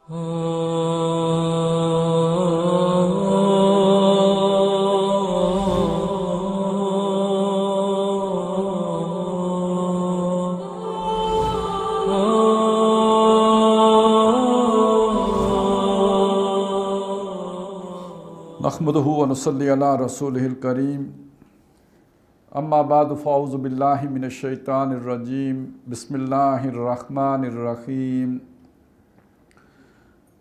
نحمدہ و نصلی علی رسولہ الکریم، اما بعد فاعوذ باللہ من الشیطان الرجیم، بسم اللہ الرحمن الرحیم۔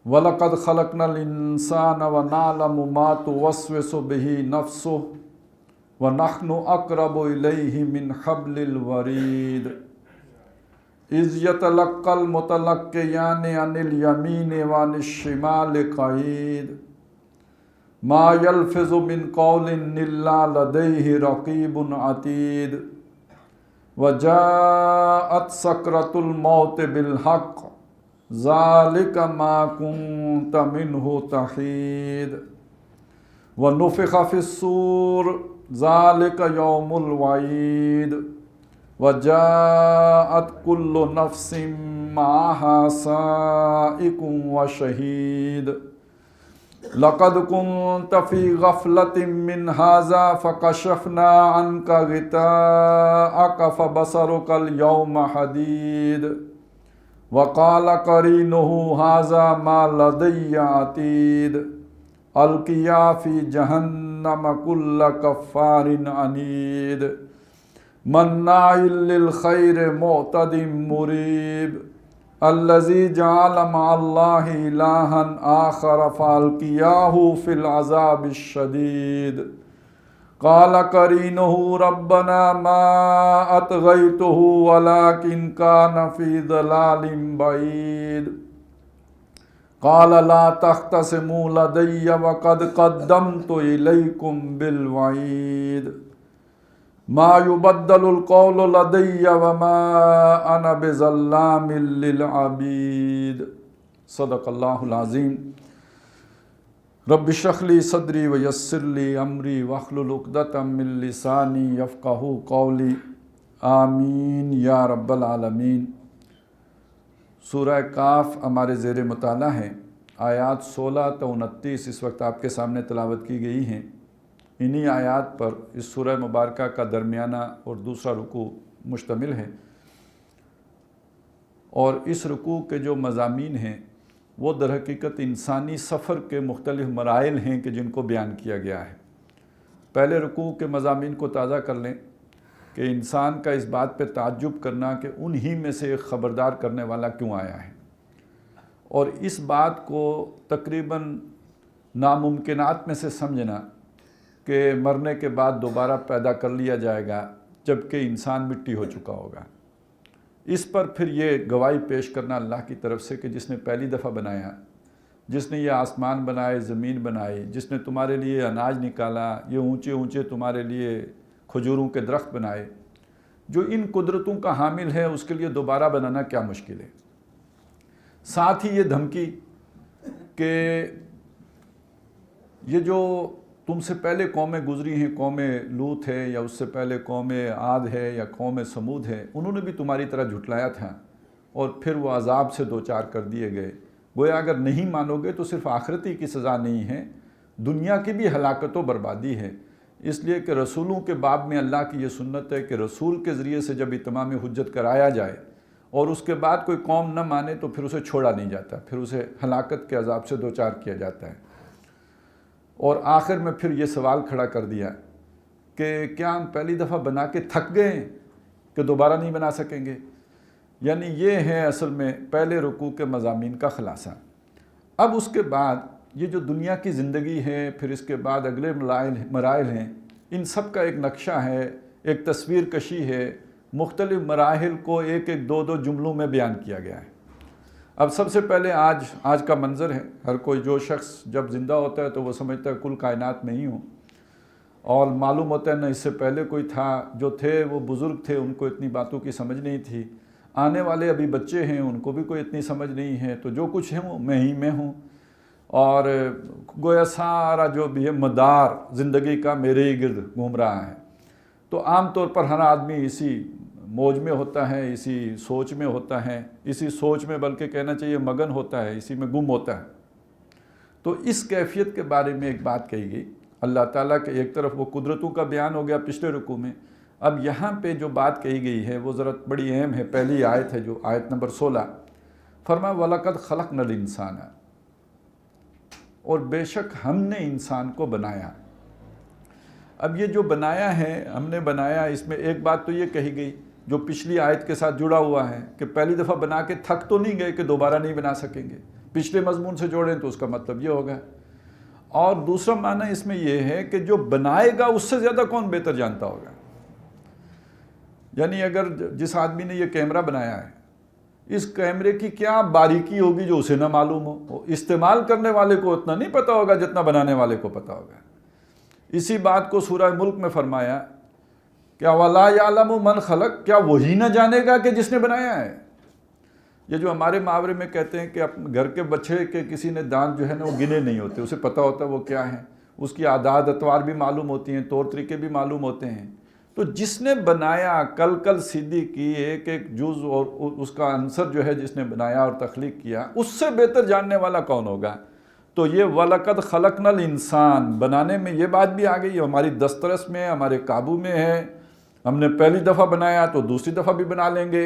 وَلَقَدْ خَلَقْنَا الْإِنسَانَ وَنَعْلَمُ مَا تُوَسْوِسُ بِهِ نَفْسُهُ وَنَحْنُ أَقْرَبُ إِلَيْهِ مِنْ حَبْلِ الْوَرِيدِ إِذْ يَتَلَقَّى الْمُتَلَقِّيَانِ عَنِ الْيَمِينِ وَعَنِ الشِّمَالِ قَعِيدٌ ما يلفظ من قول إلا لديه رقيب عتيد وجاءت سكرة الموت بالحق ذلك ما كنت منه تحيد ونفخ في الصور ذلك يوم الوعيد وجاءت كل نفس معها سائق وشهيد لقد كنت في غفلة من هذا فكشفنا عنك غطاءك فبصرك اليوم حديد وقال قرينه هذا ما لدي عتيد ألقيا في جهنم كل كفار عنيد مناع للخير معتد مريب الذي جعل مع الله إلها آخر فألقياه في العذاب الشديد قال قرينه ربنا ما أطغيته ولكن كان في ضلال بعيد قال لا تختصموا لدي وقد قدمت إليكم بالوعيد ما يبدل القول لدي وما أنا بظلام للعبيد صدق اللہ العظیم۔ رب اشرح لی صدری ویسر لی امری واحلل عقدۃ من لسانی یفقہوا قولی آمین یا رب العالمین۔ سورہ کاف ہمارے زیر مطالعہ ہیں، آیات 16 تا 29 اس وقت آپ کے سامنے تلاوت کی گئی ہیں۔ انہی آیات پر اس سورہ مبارکہ کا درمیانہ اور دوسرا رکوع مشتمل ہے، اور اس رکوع کے جو مضامین ہیں وہ در حقیقت انسانی سفر کے مختلف مراحل ہیں کہ جن کو بیان کیا گیا ہے۔ پہلے رکوع کے مضامین کو تازہ کر لیں کہ انسان کا اس بات پہ تعجب کرنا کہ انہی میں سے ایک خبردار کرنے والا کیوں آیا ہے، اور اس بات کو تقریباً ناممکنات میں سے سمجھنا کہ مرنے کے بعد دوبارہ پیدا کر لیا جائے گا جبکہ انسان مٹی ہو چکا ہوگا۔ اس پر پھر یہ گواہی پیش کرنا اللہ کی طرف سے کہ جس نے پہلی دفعہ بنایا، جس نے یہ آسمان بنائے، زمین بنائی، جس نے تمہارے لیے اناج نکالا، یہ اونچے اونچے تمہارے لیے کھجوروں کے درخت بنائے، جو ان قدرتوں کا حامل ہے اس کے لیے دوبارہ بنانا کیا مشکل ہے۔ ساتھ ہی یہ دھمکی کہ یہ جو تم سے پہلے قومیں گزری ہیں، قوم لوط ہے یا اس سے پہلے قوم عاد ہے یا قوم سمود ہے، انہوں نے بھی تمہاری طرح جھٹلایا تھا اور پھر وہ عذاب سے دوچار کر دیے گئے۔ گویا اگر نہیں مانو گے تو صرف آخرتی کی سزا نہیں ہے، دنیا کی بھی ہلاکت و بربادی ہے۔ اس لیے کہ رسولوں کے باب میں اللہ کی یہ سنت ہے کہ رسول کے ذریعے سے جب اتمام حجت کرایا جائے اور اس کے بعد کوئی قوم نہ مانے تو پھر اسے چھوڑا نہیں جاتا، پھر اسے ہلاکت کے عذاب سے دوچار کیا جاتا ہے۔ اور آخر میں پھر یہ سوال کھڑا کر دیا کہ کیا ہم پہلی دفعہ بنا کے تھک گئے ہیں کہ دوبارہ نہیں بنا سکیں گے؟ یعنی یہ ہے اصل میں پہلے رکوع کے مضامین کا خلاصہ۔ اب اس کے بعد یہ جو دنیا کی زندگی ہے، پھر اس کے بعد اگلے مراحل ہیں، ان سب کا ایک نقشہ ہے، ایک تصویر کشی ہے، مختلف مراحل کو ایک ایک دو دو جملوں میں بیان کیا گیا ہے۔ اب سب سے پہلے آج کا منظر ہے۔ ہر کوئی جو شخص جب زندہ ہوتا ہے تو وہ سمجھتا ہے کل کائنات میں ہی ہوں، اور معلوم ہوتا ہے نہ اس سے پہلے کوئی تھا، جو تھے وہ بزرگ تھے، ان کو اتنی باتوں کی سمجھ نہیں تھی، آنے والے ابھی بچے ہیں ان کو بھی کوئی اتنی سمجھ نہیں ہے، تو جو کچھ ہے وہ میں ہی میں ہوں، اور گویا سارا جو بھی ہے مدار زندگی کا میرے ہی گرد گھوم رہا ہے۔ تو عام طور پر ہر آدمی اسی موج میں ہوتا ہے، اسی سوچ میں ہوتا ہے، اسی سوچ میں بلکہ کہنا چاہیے مگن ہوتا ہے، اسی میں گم ہوتا ہے۔ تو اس کیفیت کے بارے میں ایک بات کہی گئی اللہ تعالیٰ کے، ایک طرف وہ قدرتوں کا بیان ہو گیا پچھلے رکوع میں، اب یہاں پہ جو بات کہی گئی ہے وہ ذرا بڑی اہم ہے۔ پہلی آیت ہے جو آیت نمبر 16، فرمایا وَلَقَدْ خَلَقْنَا الْإِنسَانَ، اور بے شک ہم نے انسان کو بنایا۔ اب یہ جو بنایا ہے، ہم نے بنایا، اس میں ایک بات تو یہ کہی گئی جو پچھلی آیت کے ساتھ جڑا ہوا ہے کہ پہلی دفعہ بنا کے تھک تو نہیں گئے کہ دوبارہ نہیں بنا سکیں گے، پچھلے مضمون سے جوڑیں تو اس کا مطلب یہ ہوگا۔ اور دوسرا معنی اس میں یہ ہے کہ جو بنائے گا اس سے زیادہ کون بہتر جانتا ہوگا۔ یعنی اگر جس آدمی نے یہ کیمرہ بنایا ہے، اس کیمرے کی کیا باریکی ہوگی جو اسے نہ معلوم ہو، استعمال کرنے والے کو اتنا نہیں پتا ہوگا جتنا بنانے والے کو پتا ہوگا۔ اسی بات کو سورہ ملک میں فرمایا کیا وَلَا يَعْلَمُ مَنْ خَلَقَ، کیا وہی نہ جانے گا کہ جس نے بنایا ہے۔ یہ جو ہمارے محاورے میں کہتے ہیں کہ گھر کے بچے کے کسی نے دانت جو ہے نا وہ گنے نہیں ہوتے، اسے پتہ ہوتا ہے وہ کیا ہیں، اس کی عادات اتوار بھی معلوم ہوتی ہیں، طور طریقے بھی معلوم ہوتے ہیں۔ تو جس نے بنایا، کل سیدھی کی، ایک ایک جز اور اس کا عنصر جو ہے جس نے بنایا اور تخلیق کیا، اس سے بہتر جاننے والا کون ہوگا؟ تو یہ وَلَقَدْ خَلَقْنَا الْإِنسَانَ بنانے میں یہ بات بھی آ گئی، ہماری دسترس میں، ہمارے قابو میں ہے۔ ہم نے پہلی دفعہ بنایا تو دوسری دفعہ بھی بنا لیں گے،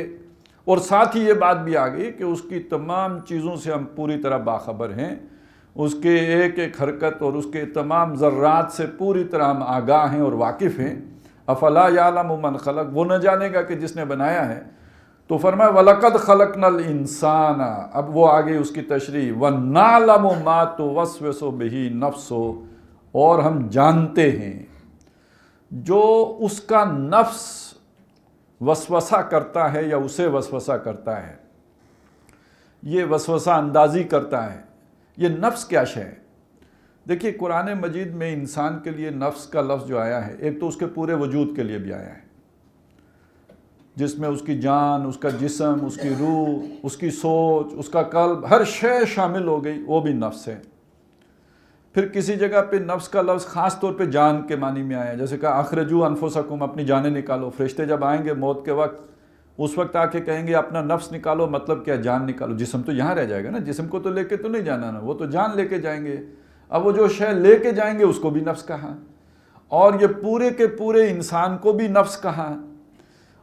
اور ساتھ ہی یہ بات بھی آ گئی کہ اس کی تمام چیزوں سے ہم پوری طرح باخبر ہیں، اس کے ایک ایک حرکت اور اس کے تمام ذرات سے پوری طرح ہم آگاہ ہیں اور واقف ہیں۔ افلا یعلم من خلق، وہ نہ جانے گا کہ جس نے بنایا ہے۔ تو فرمایا وَلَقَدْ خَلَقْنَا الْإِنسَانَ، اب وہ آگے اس کی تشریح، وَنَعْلَمُ مَا تُوَسْوِسُ بِهِ نَفْسُهُ، اور ہم جانتے ہیں جو اس کا نفس وسوسہ کرتا ہے یا اسے وسوسہ کرتا ہے، یہ وسوسہ اندازی کرتا ہے۔ یہ نفس کیا شے ہے؟ دیکھیے قرآن مجید میں انسان کے لیے نفس کا لفظ جو آیا ہے، ایک تو اس کے پورے وجود کے لیے بھی آیا ہے، جس میں اس کی جان، اس کا جسم، اس کی روح، اس کی سوچ، اس کا قلب، ہر شے شامل ہو گئی، وہ بھی نفس ہے۔ پھر کسی جگہ پہ نفس کا لفظ خاص طور پہ جان کے معنی میں آیا، جیسے کہ اخرجوا انفسکم، اپنی جانیں نکالو۔ فرشتے جب آئیں گے موت کے وقت، اس وقت آ کے کہیں گے اپنا نفس نکالو، مطلب کیا؟ جان نکالو۔ جسم تو یہاں رہ جائے گا نا، جسم کو تو لے کے تو نہیں جانا نا، وہ تو جان لے کے جائیں گے۔ اب وہ جو شے لے کے جائیں گے اس کو بھی نفس کہا، اور یہ پورے کے پورے انسان کو بھی نفس کہا۔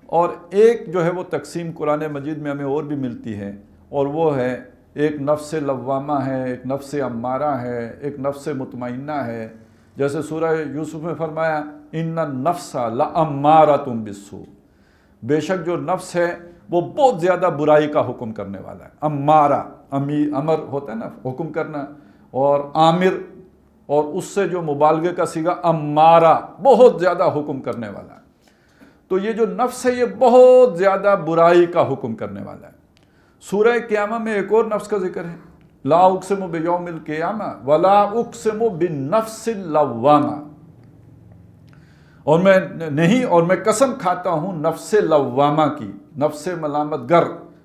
اور ایک جو ہے وہ تقسیم قرآن مجید میں ہمیں اور بھی ملتی ہے، اور وہ ہے ایک نفس لوامہ ہے، ایک نفس امارہ ہے، ایک نفس مطمئنہ ہے۔ جیسے سورہ یوسف میں فرمایا ان النفس لامارۃ بالسوء، بے شک جو نفس ہے وہ بہت زیادہ برائی کا حکم کرنے والا ہے۔ امارہ، امر ہوتا ہے نا حکم کرنا، اور عامر، اور اس سے جو مبالغے کا صیغہ امارہ، بہت زیادہ حکم کرنے والا ہے۔ تو یہ جو نفس ہے یہ بہت زیادہ برائی کا حکم کرنے والا ہے۔ سورہ قیامہ میں ایک اور نفس کا ذکر ہے، لا اقسم بیوم القیامہ ولا اقسم بالنفس اللوامہ، اور میں قسم کھاتا ہوں نفس لوامہ کی، نفس ملامت گر،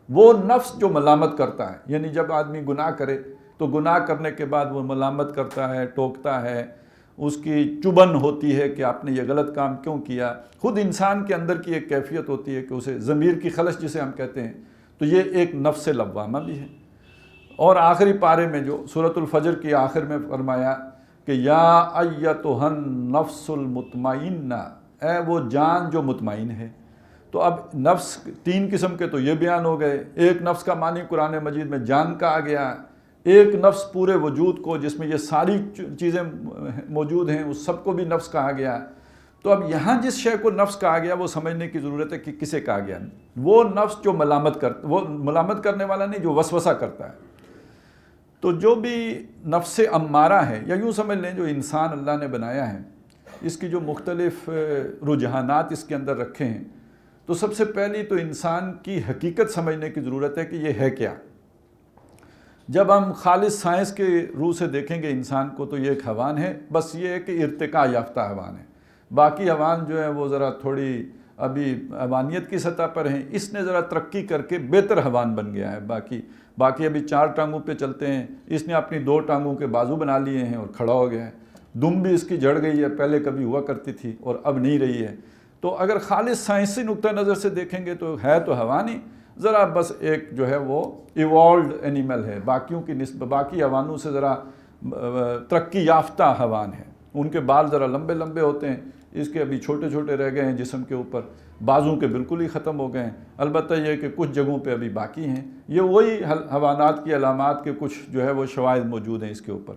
وہ نفس جو ملامت کرتا ہے۔ یعنی جب آدمی گناہ کرے تو گناہ کرنے کے بعد وہ ملامت کرتا ہے، ٹوکتا ہے، اس کی چبن ہوتی ہے کہ آپ نے یہ غلط کام کیوں کیا۔ خود انسان کے اندر کی ایک کیفیت ہوتی ہے کہ اسے ضمیر کی خلش جسے ہم کہتے ہیں، تو یہ ایک نفس لوامہ بھی ہے۔ اور آخری پارے میں جو سورۃ الفجر کی آخر میں فرمایا کہ یا ایتھا النفس المطمئنہ، اے وہ جان جو مطمئن ہے۔ تو اب نفس تین قسم کے تو یہ بیان ہو گئے، ایک نفس کا معنی قرآن مجید میں جان کا آ گیا، ایک نفس پورے وجود کو جس میں یہ ساری چیزیں موجود ہیں اس سب کو بھی نفس کہا گیا۔ تو اب یہاں جس شے کو نفس کہا گیا وہ سمجھنے کی ضرورت ہے کہ کسے کہا گیا۔ وہ نفس جو وہ ملامت کرنے والا نہیں، جو وسوسہ کرتا ہے۔ تو جو بھی نفس امارہ ہے، یا یوں سمجھ لیں جو انسان اللہ نے بنایا ہے، اس کی جو مختلف رجحانات اس کے اندر رکھے ہیں، تو سب سے پہلی تو انسان کی حقیقت سمجھنے کی ضرورت ہے کہ یہ ہے کیا۔ جب ہم خالص سائنس کے روح سے دیکھیں گے انسان کو تو یہ ایک حیوان ہے، بس یہ ہے کہ ارتقاء یافتہ حیوان ہے۔ باقی حیوان جو ہے وہ ذرا تھوڑی ابھی حیوانیت کی سطح پر ہیں، اس نے ذرا ترقی کر کے بہتر حیوان بن گیا ہے۔ باقی ابھی 4 ٹانگوں پہ چلتے ہیں، اس نے اپنی 2 ٹانگوں کے بازو بنا لیے ہیں اور کھڑا ہو گیا ہے۔ دم بھی اس کی جڑ گئی ہے، پہلے کبھی ہوا کرتی تھی اور اب نہیں رہی ہے۔ تو اگر خالص سائنسی نقطہ نظر سے دیکھیں گے تو ہے تو حیوان ہی، ذرا بس ایک جو ہے وہ ایوالوڈ اینیمل ہے، باقیوں کی نسبت باقی حیوانوں سے ذرا ترقی یافتہ حیوان ہے۔ ان کے بال ذرا لمبے لمبے ہوتے ہیں، اس کے ابھی چھوٹے چھوٹے رہ گئے ہیں جسم کے اوپر، بازوں کے بالکل ہی ختم ہو گئے ہیں، البتہ یہ کہ کچھ جگہوں پہ ابھی باقی ہیں۔ یہ وہی حیوانات کی علامات کے کچھ جو ہے وہ شواہد موجود ہیں اس کے اوپر۔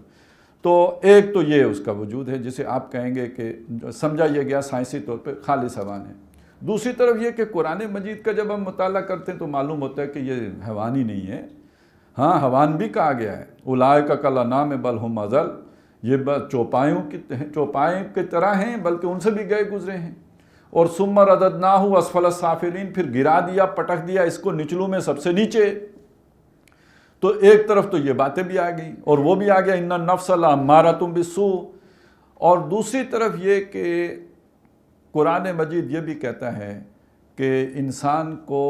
تو ایک تو یہ اس کا وجود ہے جسے آپ کہیں گے کہ سمجھا یہ گیا سائنسی طور پہ خالص حیوان ہے۔ دوسری طرف یہ کہ قرآن مجید کا جب ہم مطالعہ کرتے ہیں تو معلوم ہوتا ہے کہ یہ حیوان ہی نہیں ہے، ہاں حیوان بھی کہا گیا ہے، اولئک کالانعام بل ہم اضل، یہ چوپائے کی طرح ہیں بلکہ ان سے بھی گئے گزرے ہیں۔ اور ثم رددناہ اسفل السافلین، پھر گرا دیا پٹک دیا اس کو نچلوں میں سب سے نیچے۔ تو ایک طرف تو یہ باتیں بھی آ گئیں اور وہ بھی آ گیا ان النفس لامارۃ بالسوء، اور دوسری طرف یہ کہ قرآن مجید یہ بھی کہتا ہے کہ انسان کو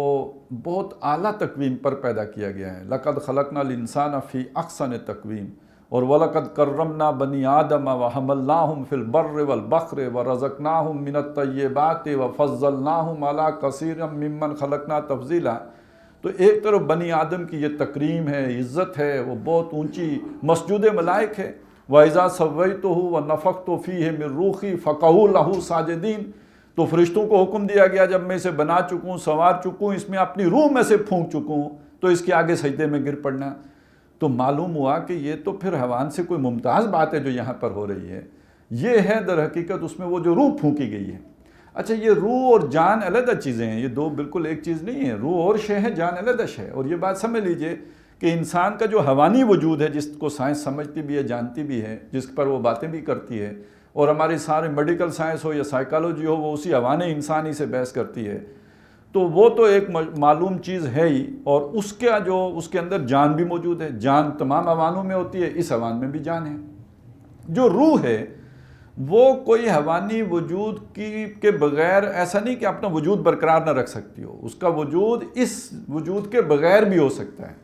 بہت اعلیٰ تقویم پر پیدا کیا گیا ہے، لقد خلقنا الانسان فی احسن تقویم، اور وَلَقَدْ كَرَّمْنَا بَنِي آدَمَ وَحَمَلْنَاهُمْ فِي الْبَرِّ وَالْبَحْرِ وَرَزَقْنَاهُمْ مِنَ الطَّيِّبَاتِ وَفَضَّلْنَاهُمْ عَلَىٰ كَثِيرٍ مِّمَّنْ خَلَقْنَا تَفْضِيلًا۔ تو ایک طرف بنی آدم کی یہ تکریم ہے، عزت ہے، وہ بہت اونچی مسجود ملائک ہے، وَإِذَا سَوَّيْتُهُ وَنَفَخْتُ فِيهِ مِن رُوحِي فَقَعُوا لَهُ سَاجِدِينَ۔ تو فرشتوں کو حکم دیا گیا جب میں اسے بنا چکوں، سنوار چکوں، اس میں اپنی روح میں سے پھونک چکوں، تو اس کے آگے سجدے میں گر پڑنا۔ تو معلوم ہوا کہ یہ تو پھر حیوان سے کوئی ممتاز بات ہے جو یہاں پر ہو رہی ہے، یہ ہے در حقیقت اس میں وہ جو روح پھونکی گئی ہے۔ اچھا، یہ روح اور جان علیحدہ چیزیں ہیں، یہ دو بالکل ایک چیز نہیں ہے، روح اور شے ہے، جان علیحدہ شے ہے۔ اور یہ بات سمجھ لیجئے کہ انسان کا جو حیوانی وجود ہے، جس کو سائنس سمجھتی بھی ہے، جانتی بھی ہے، جس پر وہ باتیں بھی کرتی ہے، اور ہماری سارے میڈیکل سائنس ہو یا سائیکالوجی ہو، وہ اسی حیوان انسانی سے بحث کرتی ہے، تو وہ تو ایک معلوم چیز ہے ہی، اور اس کے اندر جان بھی موجود ہے۔ جان تمام حیوانوں میں ہوتی ہے، اس حیوان میں بھی جان ہے۔ جو روح ہے وہ کوئی حیوانی وجود کے بغیر، ایسا نہیں کہ اپنا وجود برقرار نہ رکھ سکتی ہو، اس کا وجود اس وجود کے بغیر بھی ہو سکتا ہے۔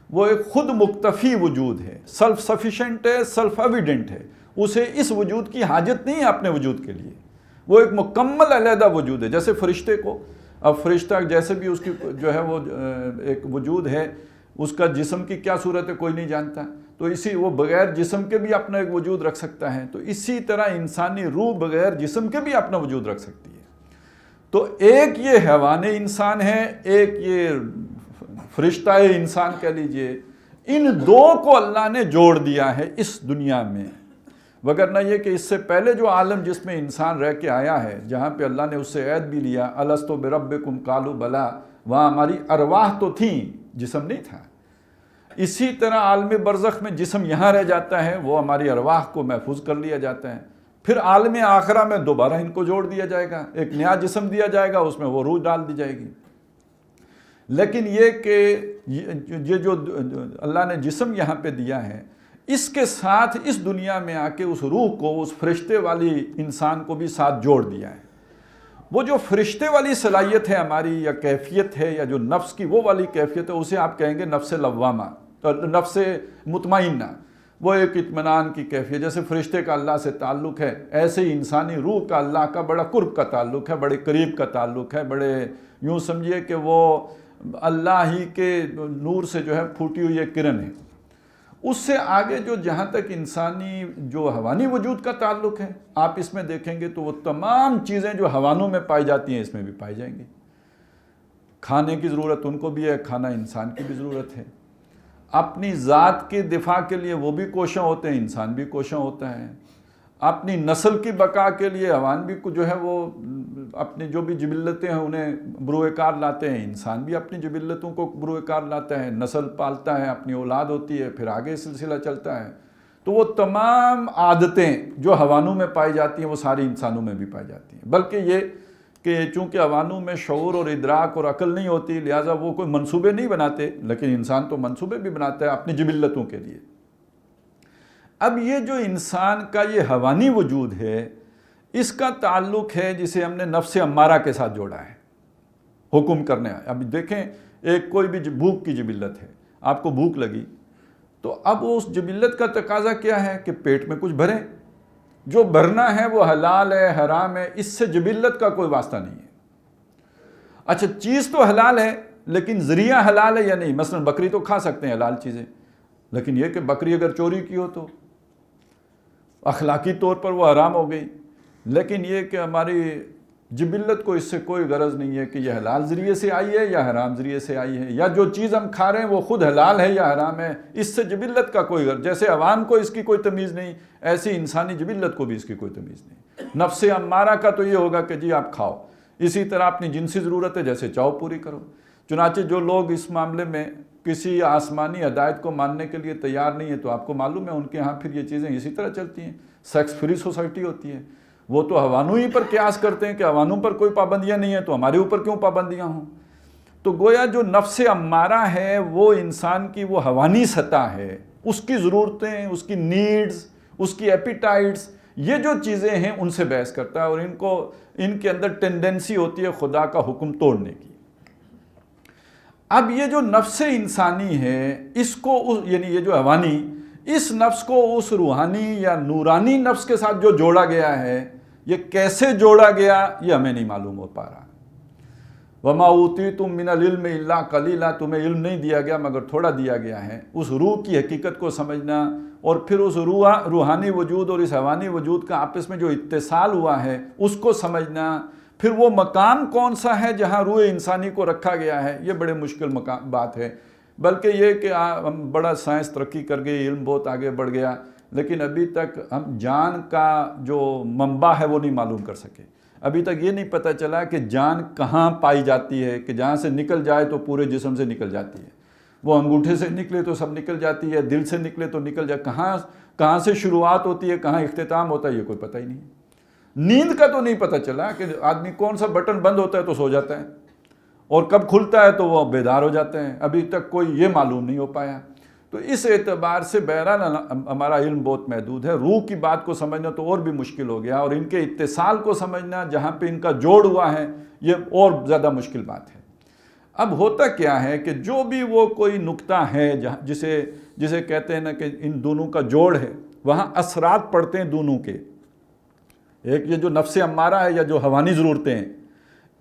وہ ایک خود مکتفی وجود ہے، سیلف سفیشینٹ ہے، سیلف ایویڈنٹ ہے، اسے اس وجود کی حاجت نہیں ہے اپنے وجود کے لیے، وہ ایک مکمل علیحدہ وجود ہے۔ جیسے فرشتے کو، اب فرشتہ جیسے بھی اس کی جو ہے وہ ایک وجود ہے، اس کا جسم کی کیا صورت ہے کوئی نہیں جانتا، تو وہ بغیر جسم کے بھی اپنا ایک وجود رکھ سکتا ہے، تو اسی طرح انسانی روح بغیر جسم کے بھی اپنا وجود رکھ سکتی ہے۔ تو ایک یہ حیوان انسان ہے، ایک یہ فرشتہ انسان کہہ لیجئے، ان دو کو اللہ نے جوڑ دیا ہے اس دنیا میں، وگرنہ یہ کہ اس سے پہلے جو عالم جس میں انسان رہ کے آیا ہے، جہاں پہ اللہ نے اس سے عہد بھی لیا، الستو بربکم قالوا بلا، وہاں ہماری ارواح تو تھیں، جسم نہیں تھا۔ اسی طرح عالم برزخ میں جسم یہاں رہ جاتا ہے، وہ ہماری ارواح کو محفوظ کر لیا جاتا ہے، پھر عالم آخرہ میں دوبارہ ان کو جوڑ دیا جائے گا، ایک نیا جسم دیا جائے گا، اس میں وہ روح ڈال دی جائے گی۔ لیکن یہ کہ یہ جو اللہ نے جسم یہاں پہ دیا ہے، اس کے ساتھ اس دنیا میں آ کے اس روح کو، اس فرشتے والی انسان کو بھی ساتھ جوڑ دیا ہے۔ وہ جو فرشتے والی صلاحیت ہے ہماری یا کیفیت ہے، یا جو نفس کی وہ والی کیفیت ہے، اسے آپ کہیں گے نفس لوامہ، نفس مطمئنہ، وہ ایک اطمینان کی کیفیت۔ جیسے فرشتے کا اللہ سے تعلق ہے، ایسے ہی انسانی روح کا اللہ کا بڑا قرب کا تعلق ہے، بڑے قریب کا تعلق ہے، بڑے یوں سمجھیے کہ وہ اللہ ہی کے نور سے جو ہے پھوٹی ہوئی ایک کرن ہے۔ اس سے آگے جو جہاں تک انسانی جو حیوانی وجود کا تعلق ہے، آپ اس میں دیکھیں گے تو وہ تمام چیزیں جو حیوانوں میں پائی جاتی ہیں اس میں بھی پائی جائیں گی۔ کھانے کی ضرورت ان کو بھی ہے، کھانا انسان کی بھی ضرورت ہے۔ اپنی ذات کی دفاع کے لیے وہ بھی کوشاں ہوتے ہیں، انسان بھی کوشاں ہوتا ہے۔ اپنی نسل کی بقا کے لیے حیوان بھی جو ہے وہ اپنی جو بھی جبلتیں ہیں انہیں بروئے کار لاتے ہیں، انسان بھی اپنی جبلتوں کو بروئے کار لاتا ہے، نسل پالتا ہے، اپنی اولاد ہوتی ہے، پھر آگے سلسلہ چلتا ہے۔ تو وہ تمام عادتیں جو حیوانوں میں پائی جاتی ہیں وہ ساری انسانوں میں بھی پائی جاتی ہیں، بلکہ یہ کہ چونکہ حیوانوں میں شعور اور ادراک اور عقل نہیں ہوتی، لہٰذا وہ کوئی منصوبے نہیں بناتے، لیکن انسان تو منصوبے بھی بناتا ہے اپنی جبلتوں کے لیے۔ اب یہ جو انسان کا یہ حیوانی وجود ہے، اس کا تعلق ہے جسے ہم نے نفس امارہ کے ساتھ جوڑا ہے، حکم کرنے۔ اب دیکھیں، ایک کوئی بھی بھوک کی جبلت ہے، آپ کو بھوک لگی، تو اب اس جبلت کا تقاضا کیا ہے کہ پیٹ میں کچھ بھریں، جو بھرنا ہے وہ حلال ہے حرام ہے، اس سے جبلت کا کوئی واسطہ نہیں ہے۔ اچھا چیز تو حلال ہے لیکن ذریعہ حلال ہے یا نہیں؟ مثلا بکری تو کھا سکتے ہیں حلال چیزیں، لیکن یہ کہ بکری اگر چوری کی ہو تو اخلاقی طور پر وہ حرام ہو گئی۔ لیکن یہ کہ ہماری جبلت کو اس سے کوئی غرض نہیں ہے کہ یہ حلال ذریعے سے آئی ہے یا حرام ذریعے سے آئی ہے، یا جو چیز ہم کھا رہے ہیں وہ خود حلال ہے یا حرام ہے، اس سے جبلت کا کوئی غرض۔ جیسے عوام کو اس کی کوئی تمیز نہیں، ایسی انسانی جبلت کو بھی اس کی کوئی تمیز نہیں۔ نفس امارہ کا تو یہ ہوگا کہ جی آپ کھاؤ، اسی طرح اپنی جنسی ضرورت ہے جیسے چاہو پوری کرو۔ چنانچہ جو لوگ اس معاملے میں کسی آسمانی ہدایت کو ماننے کے لیے تیار نہیں ہے تو آپ کو معلوم ہے ان کے ہاں پھر یہ چیزیں اسی طرح چلتی ہیں، سیکس فری سوسائٹی ہوتی ہے۔ وہ تو حوانوں ہی پر قیاس کرتے ہیں کہ حوانوں پر کوئی پابندیاں نہیں ہیں تو ہمارے اوپر کیوں پابندیاں ہوں۔ تو گویا جو نفس امارہ ہے وہ انسان کی وہ حوانی سطح ہے، اس کی ضرورتیں، اس کی نیڈز، اس کی ایپیٹائٹس، یہ جو چیزیں ہیں ان سے بحث کرتا ہے، اور ان کے اندر ٹینڈنسی ہوتی ہے خدا کا حکم توڑنے کی۔ اب یہ جو نفس انسانی ہے اس کو یعنی یہ جو حوانی، اس نفس کو اس روحانی یا نورانی نفس کے ساتھ جو جوڑا گیا ہے، یہ کیسے جوڑا گیا یہ ہمیں نہیں معلوم ہو پا رہا۔ وَمَا أُوتِيتُم مِّنَ الْعِلْمِ إِلَّا قَلِيلًا، تمہیں علم نہیں دیا گیا مگر تھوڑا دیا گیا ہے۔ اس روح کی حقیقت کو سمجھنا اور پھر اس روحانی وجود اور اس حیوانی وجود کا آپس میں جو اتصال ہوا ہے اس کو سمجھنا، پھر وہ مقام کون سا ہے جہاں روح انسانی کو رکھا گیا ہے، یہ بڑے مشکل بات ہے۔ بلکہ یہ کہ ہم بڑا سائنس ترقی کر گئی، علم بہت آگے بڑھ گیا، لیکن ابھی تک ہم جان کا جو منبع ہے وہ نہیں معلوم کر سکے۔ ابھی تک یہ نہیں پتہ چلا کہ جان کہاں پائی جاتی ہے، کہ جہاں سے نکل جائے تو پورے جسم سے نکل جاتی ہے، وہ انگوٹھے سے نکلے تو سب نکل جاتی ہے، دل سے نکلے تو نکل جائے، کہاں سے شروعات ہوتی ہے کہاں اختتام ہوتا ہے یہ کوئی پتہ ہی نہیں۔ نیند کا تو نہیں پتہ چلا کہ آدمی کون سا بٹن بند ہوتا ہے تو سو جاتا ہے اور کب کھلتا ہے تو وہ بیدار ہو جاتے ہیں، ابھی تک کوئی یہ معلوم نہیں ہو پایا۔ تو اس اعتبار سے بہرحال ہمارا علم بہت محدود ہے۔ روح کی بات کو سمجھنا تو اور بھی مشکل ہو گیا، اور ان کے اتصال کو سمجھنا جہاں پہ ان کا جوڑ ہوا ہے یہ اور زیادہ مشکل بات ہے۔ اب ہوتا کیا ہے کہ جو بھی وہ کوئی نقطہ ہے جسے کہتے ہیں نا کہ ان دونوں کا جوڑ ہے، وہاں اثرات پڑتے ہیں دونوں کے۔ ایک یہ جو نفس امارہ ہے یا جو حوانی ضرورتیں ہیں،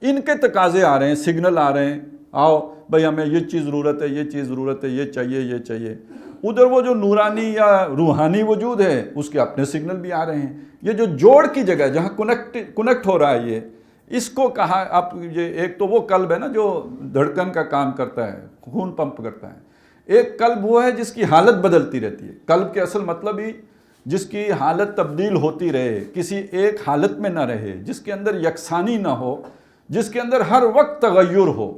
ان کے تقاضے آ رہے ہیں، سگنل آ رہے ہیں، آؤ بھئی ہمیں یہ چیز ضرورت ہے، یہ چیز ضرورت ہے، یہ چاہیے، یہ چاہیے۔ ادھر وہ جو نورانی یا روحانی وجود ہے اس کے اپنے سگنل بھی آ رہے ہیں۔ یہ جو جوڑ کی جگہ جہاں کنیکٹ ہو رہا ہے، اس کو کہا اب یہ ایک تو وہ قلب ہے نا جو دھڑکن کا کام کرتا ہے، خون پمپ کرتا ہے۔ ایک قلب وہ ہے جس کی حالت بدلتی رہتی ہے۔ قلب کے اصل مطلب ہی جس کی حالت تبدیل ہوتی رہے، کسی ایک حالت میں نہ رہے، جس کے اندر یکسانی نہ ہو، جس کے اندر ہر وقت تغیر ہو۔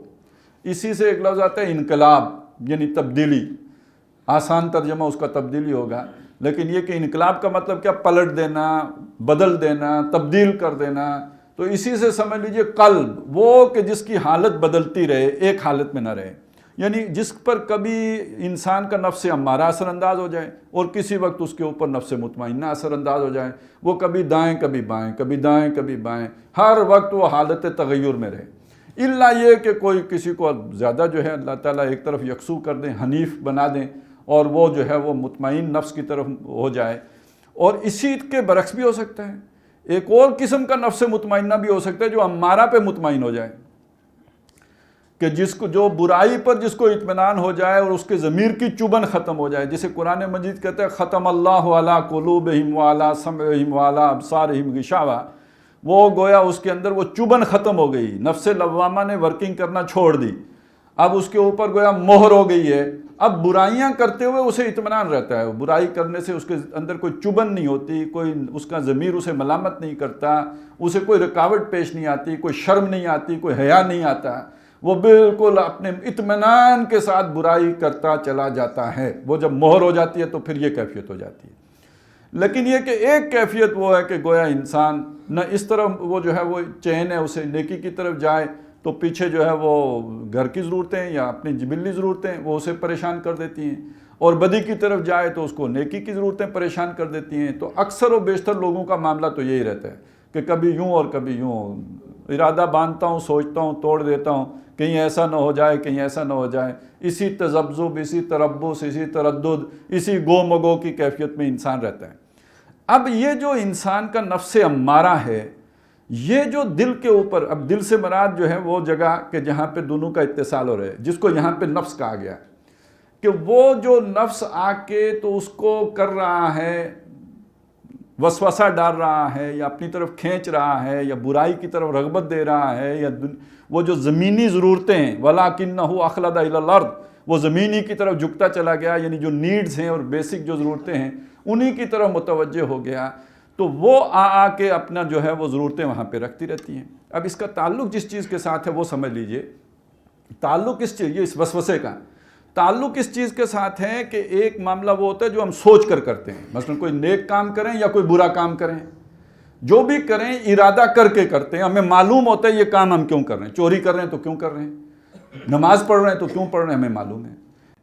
اسی سے ایک لفظ آتا ہے انقلاب، یعنی تبدیلی۔ آسان ترجمہ اس کا تبدیلی ہوگا، لیکن یہ کہ انقلاب کا مطلب کیا؟ پلٹ دینا، بدل دینا، تبدیل کر دینا۔ تو اسی سے سمجھ لیجئے قلب وہ کہ جس کی حالت بدلتی رہے، ایک حالت میں نہ رہے، یعنی جس پر کبھی انسان کا نفس امارہ اثر انداز ہو جائے اور کسی وقت اس کے اوپر نفس مطمئنہ اثر انداز ہو جائے، وہ کبھی دائیں کبھی بائیں، کبھی دائیں کبھی بائیں، ہر وقت وہ حالت تغیر میں رہے۔ الا یہ کہ کوئی کسی کو زیادہ جو ہے اللہ تعالیٰ ایک طرف یکسو کر دیں، حنیف بنا دیں، اور وہ جو ہے وہ مطمئن نفس کی طرف ہو جائے۔ اور اسی کے برعکس بھی ہو سکتا ہے، ایک اور قسم کا نفس مطمئنہ بھی ہو سکتا ہے جو امارہ پہ مطمئن ہو جائے، کہ جو برائی پر جس کو اطمینان ہو جائے اور اس کے ضمیر کی چبن ختم ہو جائے، جسے قرآن مجید کہتا ہے ختم اللہ علی قلوبہم وعلی سمعہم وعلی ابصارہم غشاوہ، وہ گویا اس کے اندر وہ چبن ختم ہو گئی، نفس لوامہ نے ورکنگ کرنا چھوڑ دی، اب اس کے اوپر گویا مہر ہو گئی ہے۔ اب برائیاں کرتے ہوئے اسے اطمینان رہتا ہے، برائی کرنے سے اس کے اندر کوئی چبن نہیں ہوتی، کوئی اس کا ضمیر اسے ملامت نہیں کرتا، اسے کوئی رکاوٹ پیش نہیں آتی، کوئی شرم نہیں آتی، کوئی حیا نہیں آتا، وہ بالکل اپنے اطمینان کے ساتھ برائی کرتا چلا جاتا ہے۔ وہ جب مہر ہو جاتی ہے تو پھر یہ کیفیت ہو جاتی ہے۔ لیکن یہ کہ ایک کیفیت وہ ہے کہ گویا انسان نہ اس طرح وہ جو ہے وہ چین ہے اسے نیکی کی طرف جائے تو پیچھے جو ہے وہ گھر کی ضرورتیں یا اپنی جبلی ضرورتیں وہ اسے پریشان کر دیتی ہیں، اور بدی کی طرف جائے تو اس کو نیکی کی ضرورتیں پریشان کر دیتی ہیں۔ تو اکثر و بیشتر لوگوں کا معاملہ تو یہی رہتا ہے کہ کبھی یوں اور کبھی یوں، ارادہ باندھتا ہوں، سوچتا ہوں، توڑ دیتا ہوں، کہیں ایسا نہ ہو جائے، کہیں ایسا نہ ہو جائے، اسی تذبذب، اسی تربص، اسی تردد، اسی گو مگو کی کیفیت میں انسان رہتا ہے۔ اب یہ جو انسان کا نفس امارہ ہے، یہ جو دل کے اوپر، اب دل سے مراد جو ہے وہ جگہ کہ جہاں پہ دونوں کا اتصال ہو رہا ہے، جس کو یہاں پہ نفس کہا گیا کہ وہ جو نفس آ کے تو اس کو کر رہا ہے، وسوسہ ڈال رہا ہے، یا اپنی طرف کھینچ رہا ہے، یا برائی کی طرف رغبت دے رہا ہے، یا وہ جو زمینی ضرورتیں ہیں وَلَٰكِنَّهُ أَخْلَدَ إِلَى الْأَرْضِ، وہ زمینی کی طرف جھکتا چلا گیا، یعنی جو نیڈز ہیں اور بیسک جو ضرورتیں ہیں انہی کی طرف متوجہ ہو گیا، تو وہ آ کے اپنا جو ہے وہ ضرورتیں وہاں پہ رکھتی رہتی ہیں۔ اب اس کا تعلق جس چیز کے ساتھ ہے وہ سمجھ لیجئے، تعلق اس چیز، یہ اس وسوسے کا تعلق اس چیز کے ساتھ ہے کہ ایک معاملہ وہ ہوتا ہے جو ہم سوچ کر کرتے ہیں، مثلا کوئی نیک کام کریں یا کوئی برا کام کریں، جو بھی کریں ارادہ کر کے کرتے ہیں، ہمیں معلوم ہوتا ہے یہ کام ہم کیوں کر رہے ہیں، چوری کر رہے ہیں تو کیوں کر رہے ہیں، نماز پڑھ رہے ہیں تو کیوں پڑھ رہے ہیں، ہمیں معلوم ہے۔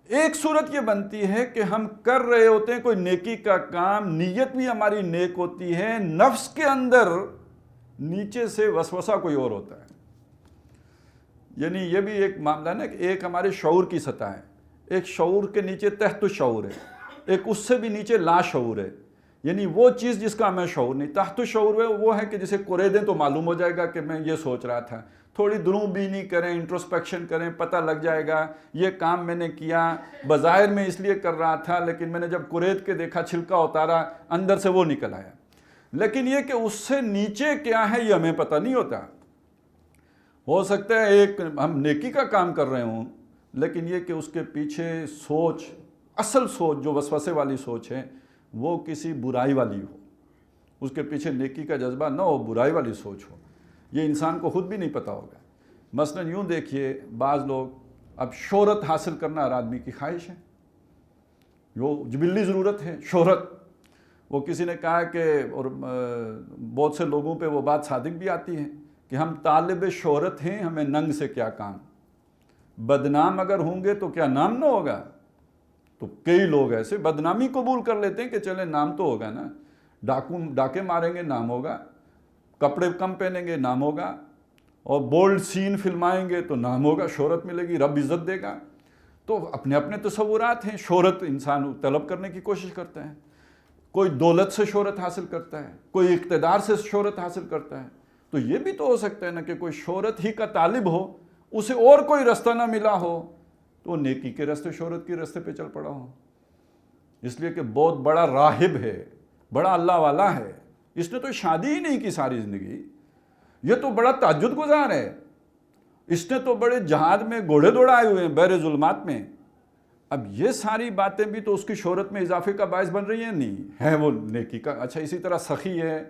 ایک صورت یہ بنتی ہے کہ ہم کر رہے ہوتے ہیں کوئی نیکی کا کام، نیت بھی ہماری نیک ہوتی ہے، نفس کے اندر نیچے سے وسوسہ کوئی اور ہوتا ہے، یعنی یہ بھی ایک معاملہ ہے نا کہ ایک ہمارے شعور کی سطح ہے، ایک شعور کے نیچے تحت الشعور ہے، ایک اس سے بھی نیچے لا شعور ہے، یعنی وہ چیز جس کا ہمیں شعور نہیں۔ تحت الشعور ہے وہ ہے کہ جسے قرے دیں تو معلوم ہو جائے گا کہ میں یہ سوچ رہا تھا، تھوڑی دروں بینی کریں، انٹروسپیکشن کریں، پتہ لگ جائے گا یہ کام میں نے کیا، بظاہر میں اس لیے کر رہا تھا لیکن میں نے جب قرید کے دیکھا، چھلکا اتارا، اندر سے وہ نکل آیا۔ لیکن یہ کہ اس سے نیچے کیا ہے یہ ہمیں پتہ نہیں ہوتا۔ ہو سکتا ہے ایک ہم نیکی کا کام کر رہے ہوں، لیکن یہ کہ اس کے پیچھے سوچ، اصل سوچ جو وسوسے والی سوچ ہے وہ کسی برائی والی ہو، اس کے پیچھے نیکی کا جذبہ نہ ہو، برائی والی سوچ ہو، یہ انسان کو خود بھی نہیں پتہ ہوگا۔ مثلا یوں دیکھیے، بعض لوگ، اب شہرت حاصل کرنا ہر آدمی کی خواہش ہے، وہ جبلی ضرورت ہے شہرت۔ وہ کسی نے کہا کہ، اور بہت سے لوگوں پہ وہ بات صادق بھی آتی ہے کہ ہم طالب شہرت ہیں، ہمیں ننگ سے کیا کام، بدنام اگر ہوں گے تو کیا نام نہ ہوگا؟ تو کئی لوگ ایسے بدنامی قبول کر لیتے ہیں کہ چلے نام تو ہوگا نا، ڈاکے ماریں گے نام ہوگا، کپڑے کم پہنیں گے نام ہوگا، اور بولڈ سین فلمائیں گے تو نام ہوگا، شہرت ملے گی، رب عزت دے گا۔ تو اپنے اپنے تصورات ہیں، شہرت انسان طلب کرنے کی کوشش کرتا ہے، کوئی دولت سے شہرت حاصل کرتا ہے، کوئی اقتدار سے شہرت حاصل کرتا ہے۔ تو یہ بھی تو ہو سکتا ہے نا کہ کوئی شہرت ہی کا طالب ہو، اسے اور کوئی رستہ نہ ملا ہو تو نیکی کے رستے، شہرت کے رستے پہ چل پڑا ہو، اس لیے کہ بہت بڑا راہب ہے، بڑا اللہ والا ہے، اس نے تو شادی ہی نہیں کی ساری زندگی، یہ تو بڑا تہجد گزار ہے، اس نے تو بڑے جہاد میں گھوڑے دوڑائے ہوئے ہیں بحر ظلمات میں۔ اب یہ ساری باتیں بھی تو اس کی شہرت میں اضافے کا باعث بن رہی ہیں، نہیں ہے وہ نیکی کا۔ اچھا، اسی طرح سخی ہے،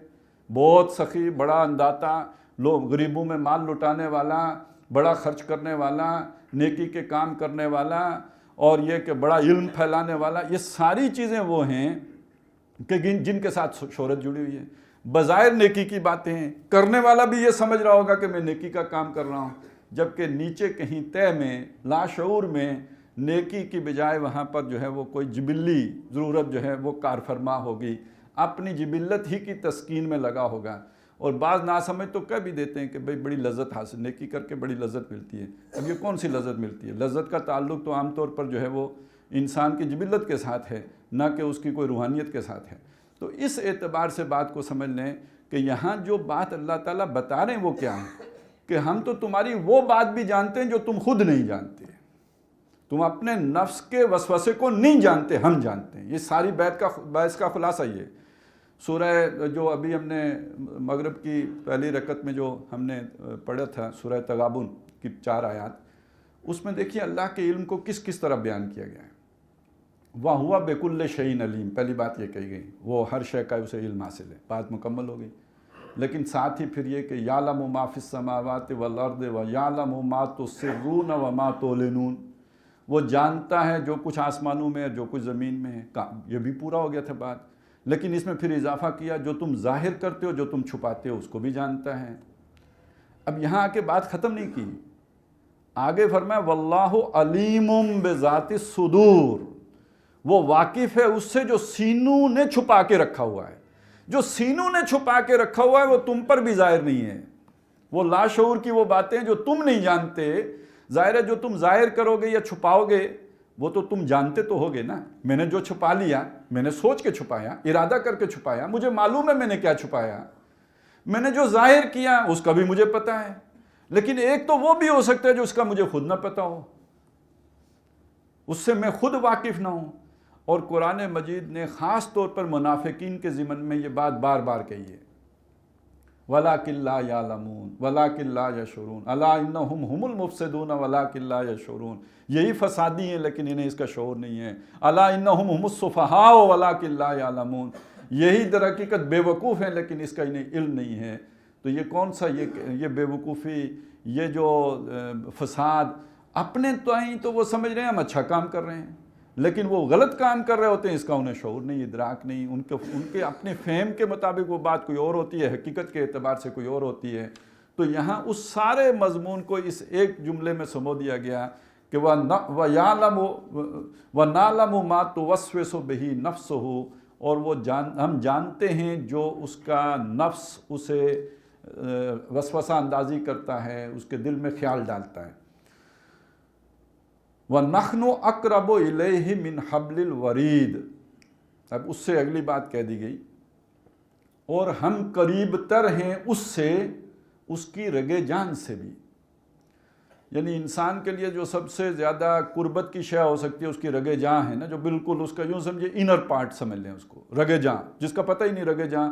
بہت سخی، بڑا انداتا، لوگ غریبوں میں مال لٹانے والا، بڑا خرچ کرنے والا، نیکی کے کام کرنے والا، اور یہ کہ بڑا علم پھیلانے والا، یہ ساری چیزیں وہ ہیں کہ جن کے ساتھ شہرت جڑی ہوئی ہے۔ بظاہر نیکی کی باتیں ہیں، کرنے والا بھی یہ سمجھ رہا ہوگا کہ میں نیکی کا کام کر رہا ہوں، جبکہ نیچے کہیں تہ میں، لاشعور میں، نیکی کی بجائے وہاں پر جو ہے وہ کوئی جبلی ضرورت جو ہے وہ کار فرما ہوگی، اپنی جبلت ہی کی تسکین میں لگا ہوگا۔ اور بعض ناسمجھ تو کہہ بھی دیتے ہیں کہ بھئی بڑی لذت حاصل، نیکی کر کے بڑی لذت ملتی ہے۔ اب یہ کون سی لذت ملتی ہے؟ لذت کا تعلق تو عام طور پر جو ہے وہ انسان کی جبلت کے ساتھ ہے، نہ کہ اس کی کوئی روحانیت کے ساتھ ہے۔ تو اس اعتبار سے بات کو سمجھ لیں کہ یہاں جو بات اللہ تعالیٰ بتا رہے ہیں وہ کیا ہے کہ ہم تو تمہاری وہ بات بھی جانتے ہیں جو تم خود نہیں جانتے، تم اپنے نفس کے وسوسے کو نہیں جانتے، ہم جانتے ہیں۔ یہ ساری بحث کا خلاصہ یہ سورہ جو ابھی ہم نے مغرب کی پہلی رکعت میں جو ہم نے پڑھا تھا، سورہ تغابن کی 4 آیات، اس میں دیکھیے اللہ کے علم کو کس کس طرح بیان کیا گیا ہے۔ وَهُوَ بِكُلِّ شَيْءٍ عَلِيمٌ، پہلی بات یہ کہی گئی، وہ ہر شے کا اسے علم حاصل ہے، بات مکمل ہو گئی۔ لیکن ساتھ ہی پھر یہ کہ یعلم ما فی السماوات والارض ویعلم ما تسرون وما تعلنون، وہ جانتا ہے جو کچھ آسمانوں میں ہے، جو کچھ زمین میں ہے۔ یہ بھی پورا ہو گیا تھا بات، لیکن اس میں پھر اضافہ کیا جو تم ظاہر کرتے ہو، جو تم چھپاتے ہو، اس کو بھی جانتا ہے۔ اب یہاں آ کے بات ختم نہیں کی، آگے فرمایا واللہ علیم بذات الصدور، وہ واقف ہے اس سے جو سینوں نے چھپا کے رکھا ہوا ہے، جو سینوں نے چھپا کے رکھا ہوا ہے وہ تم پر بھی ظاہر نہیں ہے، وہ لاشعور کی وہ باتیں جو تم نہیں جانتے، ظاہر ہے جو تم ظاہر کرو گے یا چھپاؤ گے وہ تو تم جانتے تو ہوگے نا. میں نے جو چھپا لیا میں نے سوچ کے چھپایا, ارادہ کر کے چھپایا, مجھے معلوم ہے میں نے کیا چھپایا. میں نے جو ظاہر کیا اس کا بھی مجھے پتہ ہے, لیکن ایک تو وہ بھی ہو سکتا ہے جو اس کا مجھے خود نہ پتہ ہو, اس سے میں خود واقف نہ ہوں. اور قرآن مجید نے خاص طور پر منافقین کے ضمن میں یہ بات بار بار کہی ہے, وَلَٰكِن لَا يَعْلَمُونَ وَلَٰكِن لَا يَشْعُرُونَ أَلَا إِنَّهُمْ هُمُ الْمُفْسِدُونَ وَلَٰكِن لَا يَشْعُرُونَ. یہی فسادی ہیں لیکن انہیں اس کا شعور نہیں ہے. أَلَا إِنَّهُمْ هُمُ السُّفَهَاءُ وَلَٰكِن لَا يَعْلَمُونَ. یہی در حقیقت بے وقوف ہیں لیکن اس کا انہیں علم نہیں ہے. تو یہ کون سا یہ بے وقوفی, یہ جو فساد, اپنے تئیں تو وہ سمجھ رہے ہیں ہم اچھا کام کر رہے ہیں, لیکن وہ غلط کام کر رہے ہوتے ہیں, اس کا انہیں شعور نہیں, ادراک نہیں. ان کے اپنے فہم کے مطابق وہ بات کوئی اور ہوتی ہے, حقیقت کے اعتبار سے کوئی اور ہوتی ہے. تو یہاں اس سارے مضمون کو اس ایک جملے میں سمو دیا گیا کہ وَنَعْلَمُ مَا تُوَسْوِسُ بِهِ نَفْسُهُ, اور وہ ہم جانتے ہیں جو اس کا نفس اسے وسوسہ اندازی کرتا ہے, اس کے دل میں خیال ڈالتا ہے. وَنَحْنُ أَقْرَبُ إِلَيْهِ مِنْ حَبْلِ الْوَرِيدِ. اب اس سے اگلی بات کہہ دی گئی, اور ہم قریب تر ہیں اس سے, اس کی رگے جان سے بھی. یعنی انسان کے لیے جو سب سے زیادہ قربت کی شے ہو سکتی ہے اس کی رگے جاں ہے نا, جو بالکل اس کا یوں سمجھے انر پارٹ سمجھ لیں اس کو, رگے جاں, جس کا پتہ ہی نہیں رگے جاں.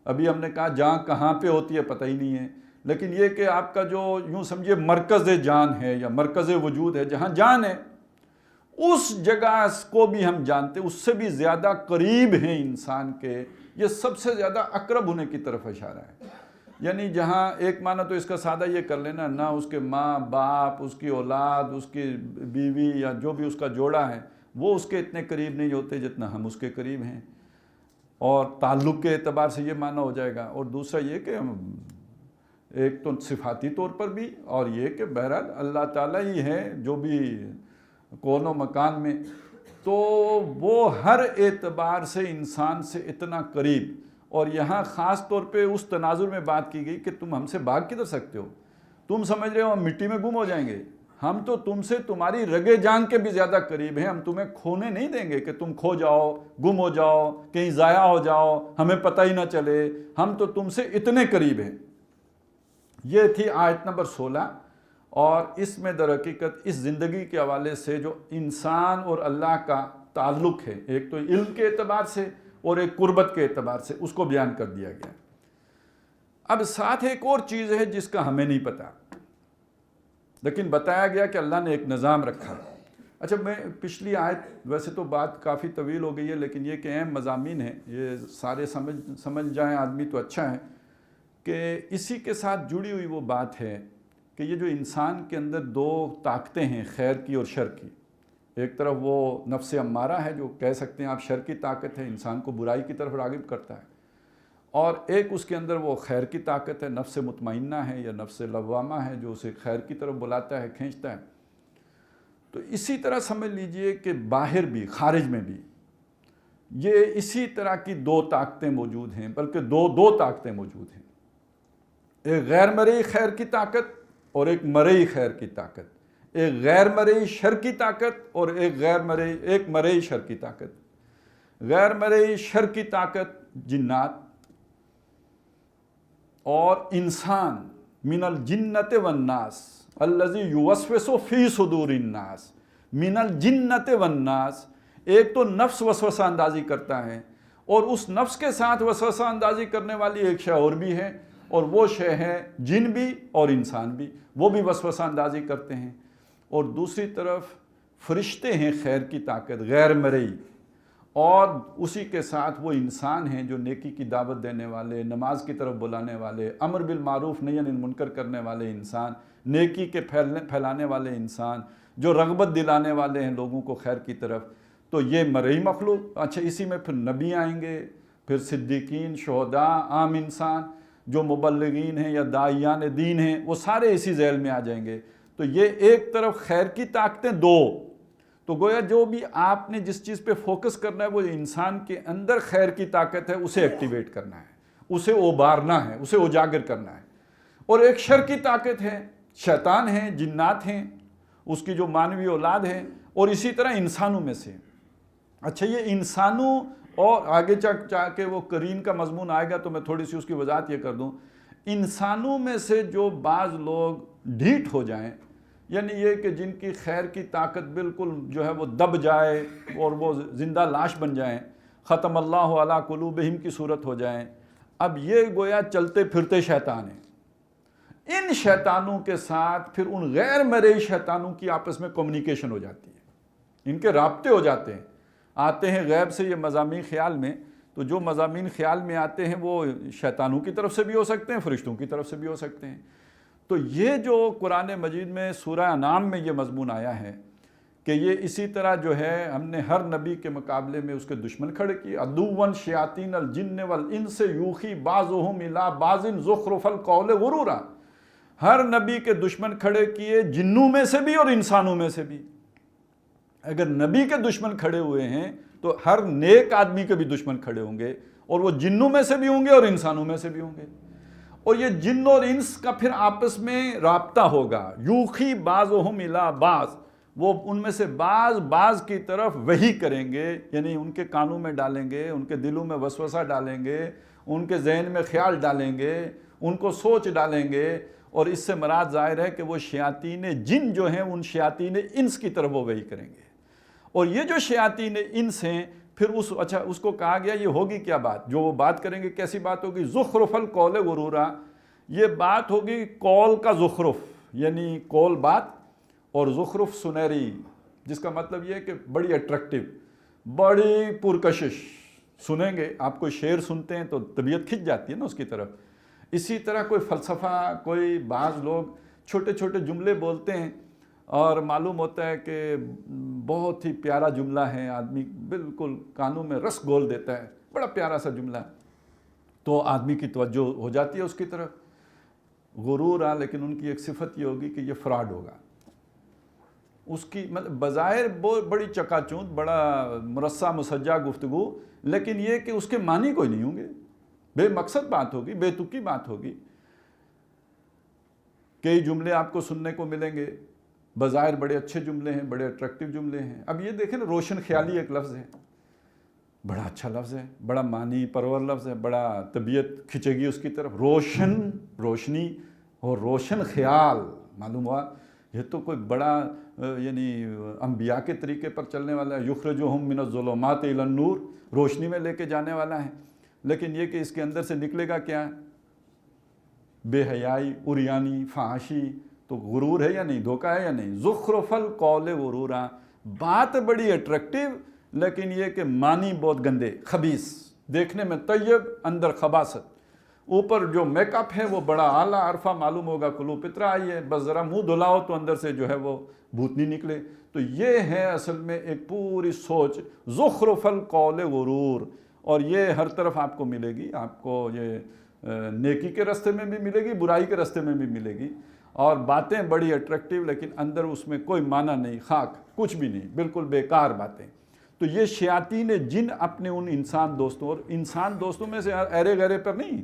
ابھی ہم نے کہا جاں کہاں پہ ہوتی ہے پتہ ہی نہیں ہے, لیکن یہ کہ آپ کا جو یوں سمجھے مرکز جان ہے یا مرکز وجود ہے, جہاں جان ہے اس جگہ کو بھی ہم جانتے, اس سے بھی زیادہ قریب ہیں انسان کے. یہ سب سے زیادہ اقرب ہونے کی طرف اشارہ ہے. یعنی جہاں ایک معنی تو اس کا سادہ یہ کر لینا, نہ اس کے ماں باپ, اس کی اولاد, اس کی بیوی یا جو بھی اس کا جوڑا ہے وہ اس کے اتنے قریب نہیں ہوتے جتنا ہم اس کے قریب ہیں, اور تعلق کے اعتبار سے یہ معنی ہو جائے گا. اور دوسرا یہ کہ ایک تو صفاتی طور پر بھی, اور یہ کہ بہرحال اللہ تعالیٰ ہی ہے جو بھی کون و مکان میں, تو وہ ہر اعتبار سے انسان سے اتنا قریب. اور یہاں خاص طور پہ اس تناظر میں بات کی گئی کہ تم ہم سے بھاگ کدھر سکتے ہو, تم سمجھ رہے ہو ہم مٹی میں گم ہو جائیں گے, ہم تو تم سے تمہاری رگے جان کے بھی زیادہ قریب ہیں. ہم تمہیں کھونے نہیں دیں گے کہ تم کھو جاؤ, گم ہو جاؤ, کہیں ضائع ہو جاؤ, ہمیں پتہ ہی نہ چلے. ہم تو تم سے اتنے قریب ہیں. یہ تھی آیت نمبر 16. اور اس میں در حقیقت اس زندگی کے حوالے سے جو انسان اور اللہ کا تعلق ہے, ایک تو علم کے اعتبار سے اور ایک قربت کے اعتبار سے, اس کو بیان کر دیا گیا. اب ساتھ ایک اور چیز ہے جس کا ہمیں نہیں پتا, لیکن بتایا گیا کہ اللہ نے ایک نظام رکھا. اچھا, میں پچھلی آیت, ویسے تو بات کافی طویل ہو گئی ہے, لیکن یہ کہ اہم مضامین ہیں, یہ سارے سمجھ جائیں آدمی تو اچھا ہے. کہ اسی کے ساتھ جڑی ہوئی وہ بات ہے کہ یہ جو انسان کے اندر دو طاقتیں ہیں, خیر کی اور شر کی. ایک طرف وہ نفس امارہ ہے جو کہہ سکتے ہیں آپ شر کی طاقت ہے, انسان کو برائی کی طرف راغب کرتا ہے, اور ایک اس کے اندر وہ خیر کی طاقت ہے, نفس مطمئنہ ہے یا نفس لوامہ ہے, جو اسے خیر کی طرف بلاتا ہے, کھینچتا ہے. تو اسی طرح سمجھ لیجئے کہ باہر بھی, خارج میں بھی یہ اسی طرح کی دو طاقتیں موجود ہیں, بلکہ دو طاقتیں موجود ہیں. ایک غیر مرئی خیر کی طاقت اور ایک مرئی خیر کی طاقت, ایک غیر مرئی شر کی طاقت اور ایک مرئی شر کی طاقت. غیر مرئی شر کی طاقت جنات اور انسان, من الجنت والناس الذی یوسوس فی صدور الناس, من الجنت والناس. ایک تو نفس وسوسہ اندازی کرتا ہے, اور اس نفس کے ساتھ وسوسہ اندازی کرنے والی ایک شے اور بھی ہے, اور وہ شے ہے جن بھی اور انسان بھی, وہ بھی وسوسہ اندازی کرتے ہیں. اور دوسری طرف فرشتے ہیں خیر کی طاقت, غیر مرئی, اور اسی کے ساتھ وہ انسان ہیں جو نیکی کی دعوت دینے والے, نماز کی طرف بلانے والے, امر بالمعروف نہی عن المنکر کرنے والے انسان, نیکی کے پھیلانے والے انسان, جو رغبت دلانے والے ہیں لوگوں کو خیر کی طرف. تو یہ مرئی مخلوق. اچھا, اسی میں پھر نبی آئیں گے, پھر صدیقین, شہداء, عام انسان جو مبلغین ہیں یا داعیان دین ہیں, وہ سارے اسی ذیل میں آ جائیں گے. تو یہ ایک طرف خیر کی طاقتیں دو, تو گویا جو بھی آپ نے جس چیز پہ فوکس کرنا ہے وہ انسان کے اندر خیر کی طاقت ہے, اسے ایکٹیویٹ کرنا ہے, اسے ابھارنا ہے, اسے اجاگر کرنا ہے. اور ایک شر کی طاقت ہے, شیطان ہیں, جنات ہیں, اس کی جو مانوی اولاد ہے, اور اسی طرح انسانوں میں سے. اچھا یہ انسانوں اور آگے چاہ کے وہ قرین کا مضمون آئے گا تو میں تھوڑی سی اس کی وضاحت یہ کر دوں. انسانوں میں سے جو بعض لوگ ڈھیٹ ہو جائیں، یعنی یہ کہ جن کی خیر کی طاقت بالکل جو ہے وہ دب جائے اور وہ زندہ لاش بن جائیں، ختم اللہ علی قلوبہم کی صورت ہو جائیں، اب یہ گویا چلتے پھرتے شیطان ہیں. ان شیطانوں کے ساتھ پھر ان غیر مرئی شیطانوں کی آپس میں کمیونیکیشن ہو جاتی ہے، ان کے رابطے ہو جاتے ہیں. آتے ہیں غیب سے یہ مضامین خیال میں، تو جو مضامین خیال میں آتے ہیں وہ شیطانوں کی طرف سے بھی ہو سکتے ہیں، فرشتوں کی طرف سے بھی ہو سکتے ہیں. تو یہ جو قرآن مجید میں سورہ انعام میں یہ مضمون آیا ہے کہ یہ اسی طرح جو ہے ہم نے ہر نبی کے مقابلے میں اس کے دشمن کھڑے کیے. عدواً شیاطین الجن والانس یوحی بعضهم الی بعض زخرف القول غرورا. ہر نبی کے دشمن کھڑے کیے، جنوں میں سے بھی اور انسانوں میں سے بھی. اگر نبی کے دشمن کھڑے ہوئے ہیں تو ہر نیک آدمی کے بھی دشمن کھڑے ہوں گے، اور وہ جنوں میں سے بھی ہوں گے اور انسانوں میں سے بھی ہوں گے. اور یہ جن اور انس کا پھر آپس میں رابطہ ہوگا. یوخی بعضهم الی بعض، وہ ان میں سے بعض کی طرف وحی کریں گے، یعنی ان کے کانوں میں ڈالیں گے، ان کے دلوں میں وسوسہ ڈالیں گے، ان کے ذہن میں خیال ڈالیں گے، ان کو سوچ ڈالیں گے. اور اس سے مراد ظاہر ہے کہ وہ شیاطین جن جو ہیں ان شیاطین انس کی طرف وہ وحی کریں گے. اور یہ جو شیاطین انس ہیں پھر اس کو کہا گیا یہ ہوگی کیا بات، جو وہ بات کریں گے کیسی بات ہوگی؟ زخرف القول غرورا. یہ بات ہوگی قول کا زخرف، یعنی قول بات، اور زخرف سنہری، جس کا مطلب یہ ہے کہ بڑی اٹریکٹیو، بڑی پرکشش. سنیں گے، آپ کوئی شعر سنتے ہیں تو طبیعت کھنچ جاتی ہے نا اس کی طرف. اسی طرح کوئی فلسفہ، کوئی بعض لوگ چھوٹے چھوٹے جملے بولتے ہیں اور معلوم ہوتا ہے کہ بہت ہی پیارا جملہ ہے، آدمی بالکل کانوں میں رس گھول دیتا ہے، بڑا پیارا سا جملہ، تو آدمی کی توجہ ہو جاتی ہے اس کی طرف. غرور آ، لیکن ان کی ایک صفت یہ ہوگی کہ یہ فراڈ ہوگا. اس کی مطلب بظاہر بڑی چکا چوند، بڑا مرصع مسجع گفتگو، لیکن یہ کہ اس کے معنی کوئی نہیں ہوں گے، بے مقصد بات ہوگی، بے تکی بات ہوگی. کئی جملے آپ کو سننے کو ملیں گے، بظاہر بڑے اچھے جملے ہیں، بڑے اٹریکٹیو جملے ہیں. اب یہ دیکھیں نا، روشن خیالی ایک لفظ ہے، بڑا اچھا لفظ ہے، بڑا معنی پرور لفظ ہے، بڑا طبیعت کھنچے گی اس کی طرف. روشنی اور روشن خیال، معلوم ہوا یہ تو کوئی بڑا یعنی انبیاء کے طریقے پر چلنے والا ہے. یخرجہم من الظلمات الی النور، روشنی میں لے کے جانے والا ہے. لیکن یہ کہ اس کے اندر سے نکلے گا کیا؟ بے حیائی، عریانی، فحاشی. تو غرور ہے یا نہیں، دھوکہ ہے یا نہیں؟ زخرف القول غرورا. بات بڑی اٹریکٹیو، لیکن یہ کہ معنی بہت گندے، خبیث، دیکھنے میں طیب، اندر خباثت. اوپر جو میک اپ ہے وہ بڑا اعلیٰ عرفہ، معلوم ہوگا کلو پترا آئی ہے، بس ذرا منہ دھلاؤ تو اندر سے جو ہے وہ بھوتنی نکلے. تو یہ ہے اصل میں ایک پوری سوچ، زخرف القول غرور. اور یہ ہر طرف آپ کو ملے گی، آپ کو یہ نیکی کے راستے میں بھی ملے گی، برائی کے راستے میں بھی ملے گی. اور باتیں بڑی اٹریکٹیو، لیکن اندر اس میں کوئی معنی نہیں، خاک، کچھ بھی نہیں، بالکل بیکار باتیں. تو یہ شیاطین جن اپنے ان انسان دوستوں، اور انسان دوستوں میں سے ایرے غیرے پر نہیں،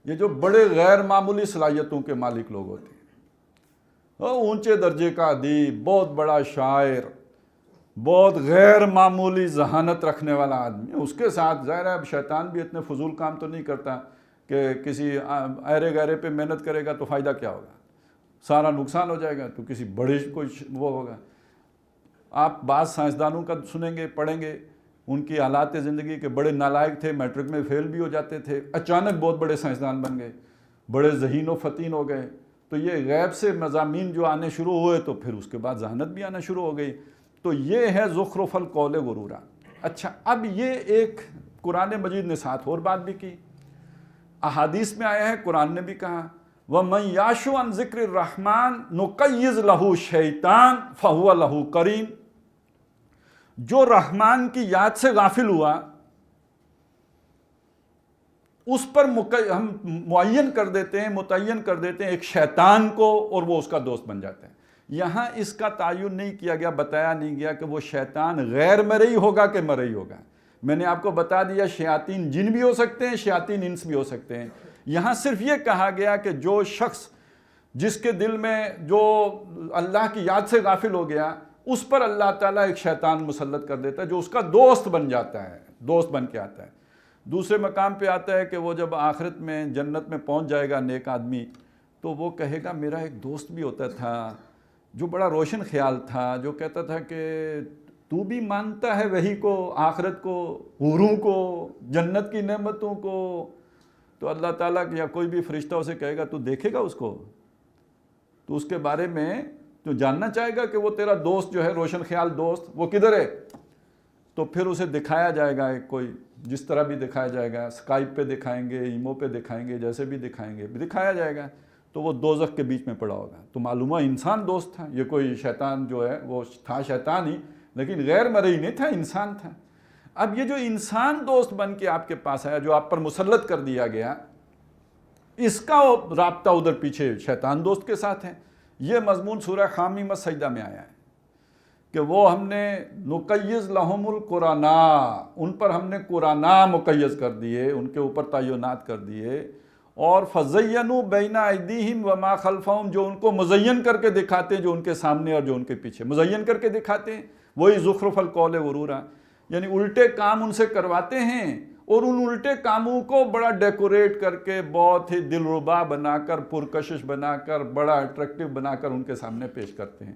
یہ جو بڑے غیر معمولی صلاحیتوں کے مالک لوگ ہوتے ہیں، اونچے درجے کا ادیب، بہت بڑا شاعر، بہت غیر معمولی ذہانت رکھنے والا آدمی، اس کے ساتھ ظاہر ہے شیطان بھی اتنے فضول کام تو نہیں کرتا کہ کسی ایرے غیرے پہ محنت کرے گا تو فائدہ کیا ہوگا، سارا نقصان ہو جائے گا، تو کسی بڑے کوئی وہ ہوگا. آپ بعض سائنسدانوں کا سنیں گے، پڑھیں گے، ان کی حالات زندگی کے بڑے نالائق تھے، میٹرک میں فیل بھی ہو جاتے تھے، اچانک بہت بڑے سائنسدان بن گئے، بڑے ذہین و فتین ہو گئے. تو یہ غیب سے مضامین جو آنے شروع ہوئے تو پھر اس کے بعد ذہانت بھی آنا شروع ہو گئی. تو یہ ہے زخرف القول غرورا. اچھا، اب یہ ایک قرآن مجید نے ساتھ اور بات بھی کی، احادیث میں آیا ہے، قرآن نے بھی کہا وَمَنْ يَعْشُ عَنْ ذِكْرِ الرَّحْمَنِ نُقَيِّضْ لَهُ شَيْطَانٌ فَهُوَ لَهُ قَرِينٌ. جو رحمان کی یاد سے غافل ہوا، اس پر ہم معین کر دیتے ہیں، متعین کر دیتے ہیں ایک شیطان کو، اور وہ اس کا دوست بن جاتا ہے. یہاں اس کا تعین نہیں کیا گیا، بتایا نہیں گیا کہ وہ شیطان غیر مرئی ہوگا کہ مرئی ہوگا. میں نے آپ کو بتا دیا شیاطین جن بھی ہو سکتے ہیں، شیاطین انس بھی ہو سکتے ہیں. یہاں صرف یہ کہا گیا کہ جو شخص جس کے دل میں جو اللہ کی یاد سے غافل ہو گیا، اس پر اللہ تعالیٰ ایک شیطان مسلط کر دیتا ہے جو اس کا دوست بن جاتا ہے، دوست بن کے آتا ہے۔ دوسرے مقام پہ آتا ہے کہ وہ جب آخرت میں جنت میں پہنچ جائے گا نیک آدمی، تو وہ کہے گا میرا ایک دوست بھی ہوتا تھا جو بڑا روشن خیال تھا، جو کہتا تھا کہ تو بھی مانتا ہے وہی کو، آخرت کو، حوروں کو، جنت کی نعمتوں کو۔ تو اللہ تعالیٰ یا کوئی بھی فرشتہ اسے کہے گا تو دیکھے گا اس کو، تو اس کے بارے میں تو جاننا چاہے گا کہ وہ تیرا دوست جو ہے روشن خیال دوست وہ کدھر ہے؟ تو پھر اسے دکھایا جائے گا ایک کوئی جس طرح بھی دکھایا جائے گا، اسکائپ پہ دکھائیں گے، ایمو پہ دکھائیں گے، جیسے بھی دکھائیں گے دکھایا جائے گا، تو وہ دوزخ کے بیچ میں پڑا ہوگا۔ تو معلوم ہوا انسان دوست تھا، یہ کوئی شیطان جو ہے وہ تھا شیطان ہی، لیکن غیر مرئی نہیں تھا، انسان تھا۔ اب یہ جو انسان دوست بن کے آپ کے پاس آیا، جو آپ پر مسلط کر دیا گیا، اس کا رابطہ ادھر پیچھے شیطان دوست کے ساتھ ہے۔ یہ مضمون سورہ حامیم سجدہ میں آیا ہے کہ وہ ہم نے نقیض لہم القرانا، ان پر ہم نے قرانا مقیض کر دیے، ان کے اوپر تعینات کر دیے، اور فزینوا بین ایدیہم وما خلفہم، جو ان کو مزین کر کے دکھاتے ہیں، جو ان کے سامنے اور جو ان کے پیچھے مزین کر کے دکھاتے ہیں، وہی زخرف القول غرورا، یعنی الٹے کام ان سے کرواتے ہیں، اور ان الٹے کاموں کو بڑا ڈیکوریٹ کر کے، بہت ہی دلربا بنا کر، پرکشش بنا کر، بڑا اٹریکٹیو بنا کر ان کے سامنے پیش کرتے ہیں۔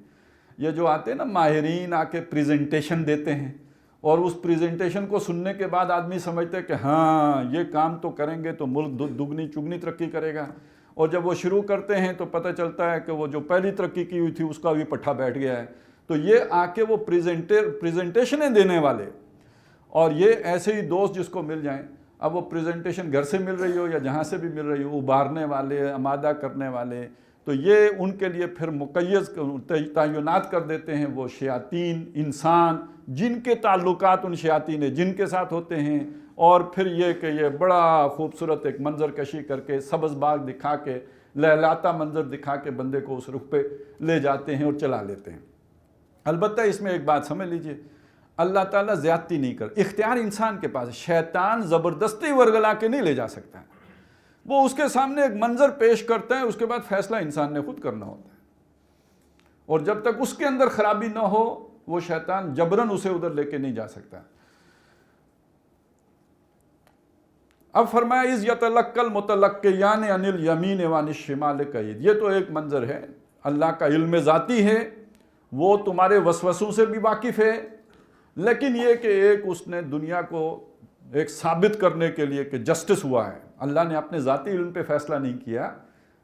یہ جو آتے ہیں نا ماہرین آ کے پریزنٹیشن دیتے ہیں، اور اس پریزنٹیشن کو سننے کے بعد آدمی سمجھتے ہے کہ ہاں یہ کام تو کریں گے تو ملک دگنی چگنی ترقی کرے گا، اور جب وہ شروع کرتے ہیں تو پتہ چلتا ہے کہ وہ جو پہلی ترقی کی ہوئی تھی اس کا بھی پٹھا بیٹھ گیا ہے۔ تو یہ آ کے وہ پریزنٹیشنیں دینے والے، اور یہ ایسے ہی دوست جس کو مل جائیں، اب وہ پریزنٹیشن گھر سے مل رہی ہو یا جہاں سے بھی مل رہی ہو، ابھارنے والے، آمادہ کرنے والے، تو یہ ان کے لیے پھر مقیض تعینات کر دیتے ہیں وہ شیاطین انسان، جن کے تعلقات ان شیاطین جن کے ساتھ ہوتے ہیں، اور پھر یہ کہ یہ بڑا خوبصورت ایک منظر کشی کر کے، سبز باغ دکھا کے، لہلاتا منظر دکھا کے بندے کو اس رخ پہ لے جاتے ہیں اور چلا لیتے ہیں۔ البتہ اس میں ایک بات سمجھ لیجئے، اللہ تعالیٰ زیادتی نہیں کر، اختیار انسان کے پاس ہے، شیطان زبردستی ورگلا کے نہیں لے جا سکتا ہے، وہ اس کے سامنے ایک منظر پیش کرتا ہے، اس کے بعد فیصلہ انسان نے خود کرنا ہوتا ہے، اور جب تک اس کے اندر خرابی نہ ہو وہ شیطان جبراً اسے ادھر لے کے نہیں جا سکتا۔ اب فرمایا اذ یتلقی المتلقیان عن الیمین وعن الشمال قعید، یہ تو ایک منظر ہے، اللہ کا علم ذاتی ہے، وہ تمہارے وسوسوں سے بھی واقف ہے، لیکن یہ کہ ایک اس نے دنیا کو ایک ثابت کرنے کے لیے کہ جسٹس ہوا ہے، اللہ نے اپنے ذاتی علم پہ فیصلہ نہیں کیا،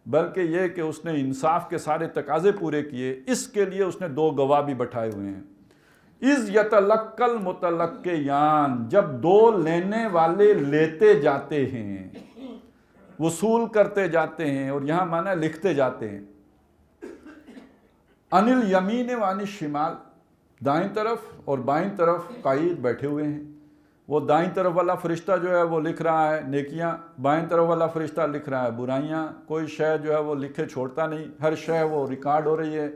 بلکہ یہ کہ اس نے انصاف کے سارے تقاضے پورے کیے، اس کے لیے اس نے دو گواہ بھی بٹھائے ہوئے ہیں۔ اذ یتلقی المتلقیان، جب دو لینے والے لیتے جاتے ہیں، وصول کرتے جاتے ہیں، اور یہاں معنی لکھتے جاتے ہیں، عن الیمین وعن الشمال، دائیں طرف اور بائیں طرف قائد بیٹھے ہوئے ہیں، وہ دائیں طرف والا فرشتہ جو ہے وہ لکھ رہا ہے نیکیاں، بائیں طرف والا فرشتہ لکھ رہا ہے برائیاں، کوئی شے جو ہے وہ لکھے چھوڑتا نہیں، ہر شے وہ ریکارڈ ہو رہی ہے،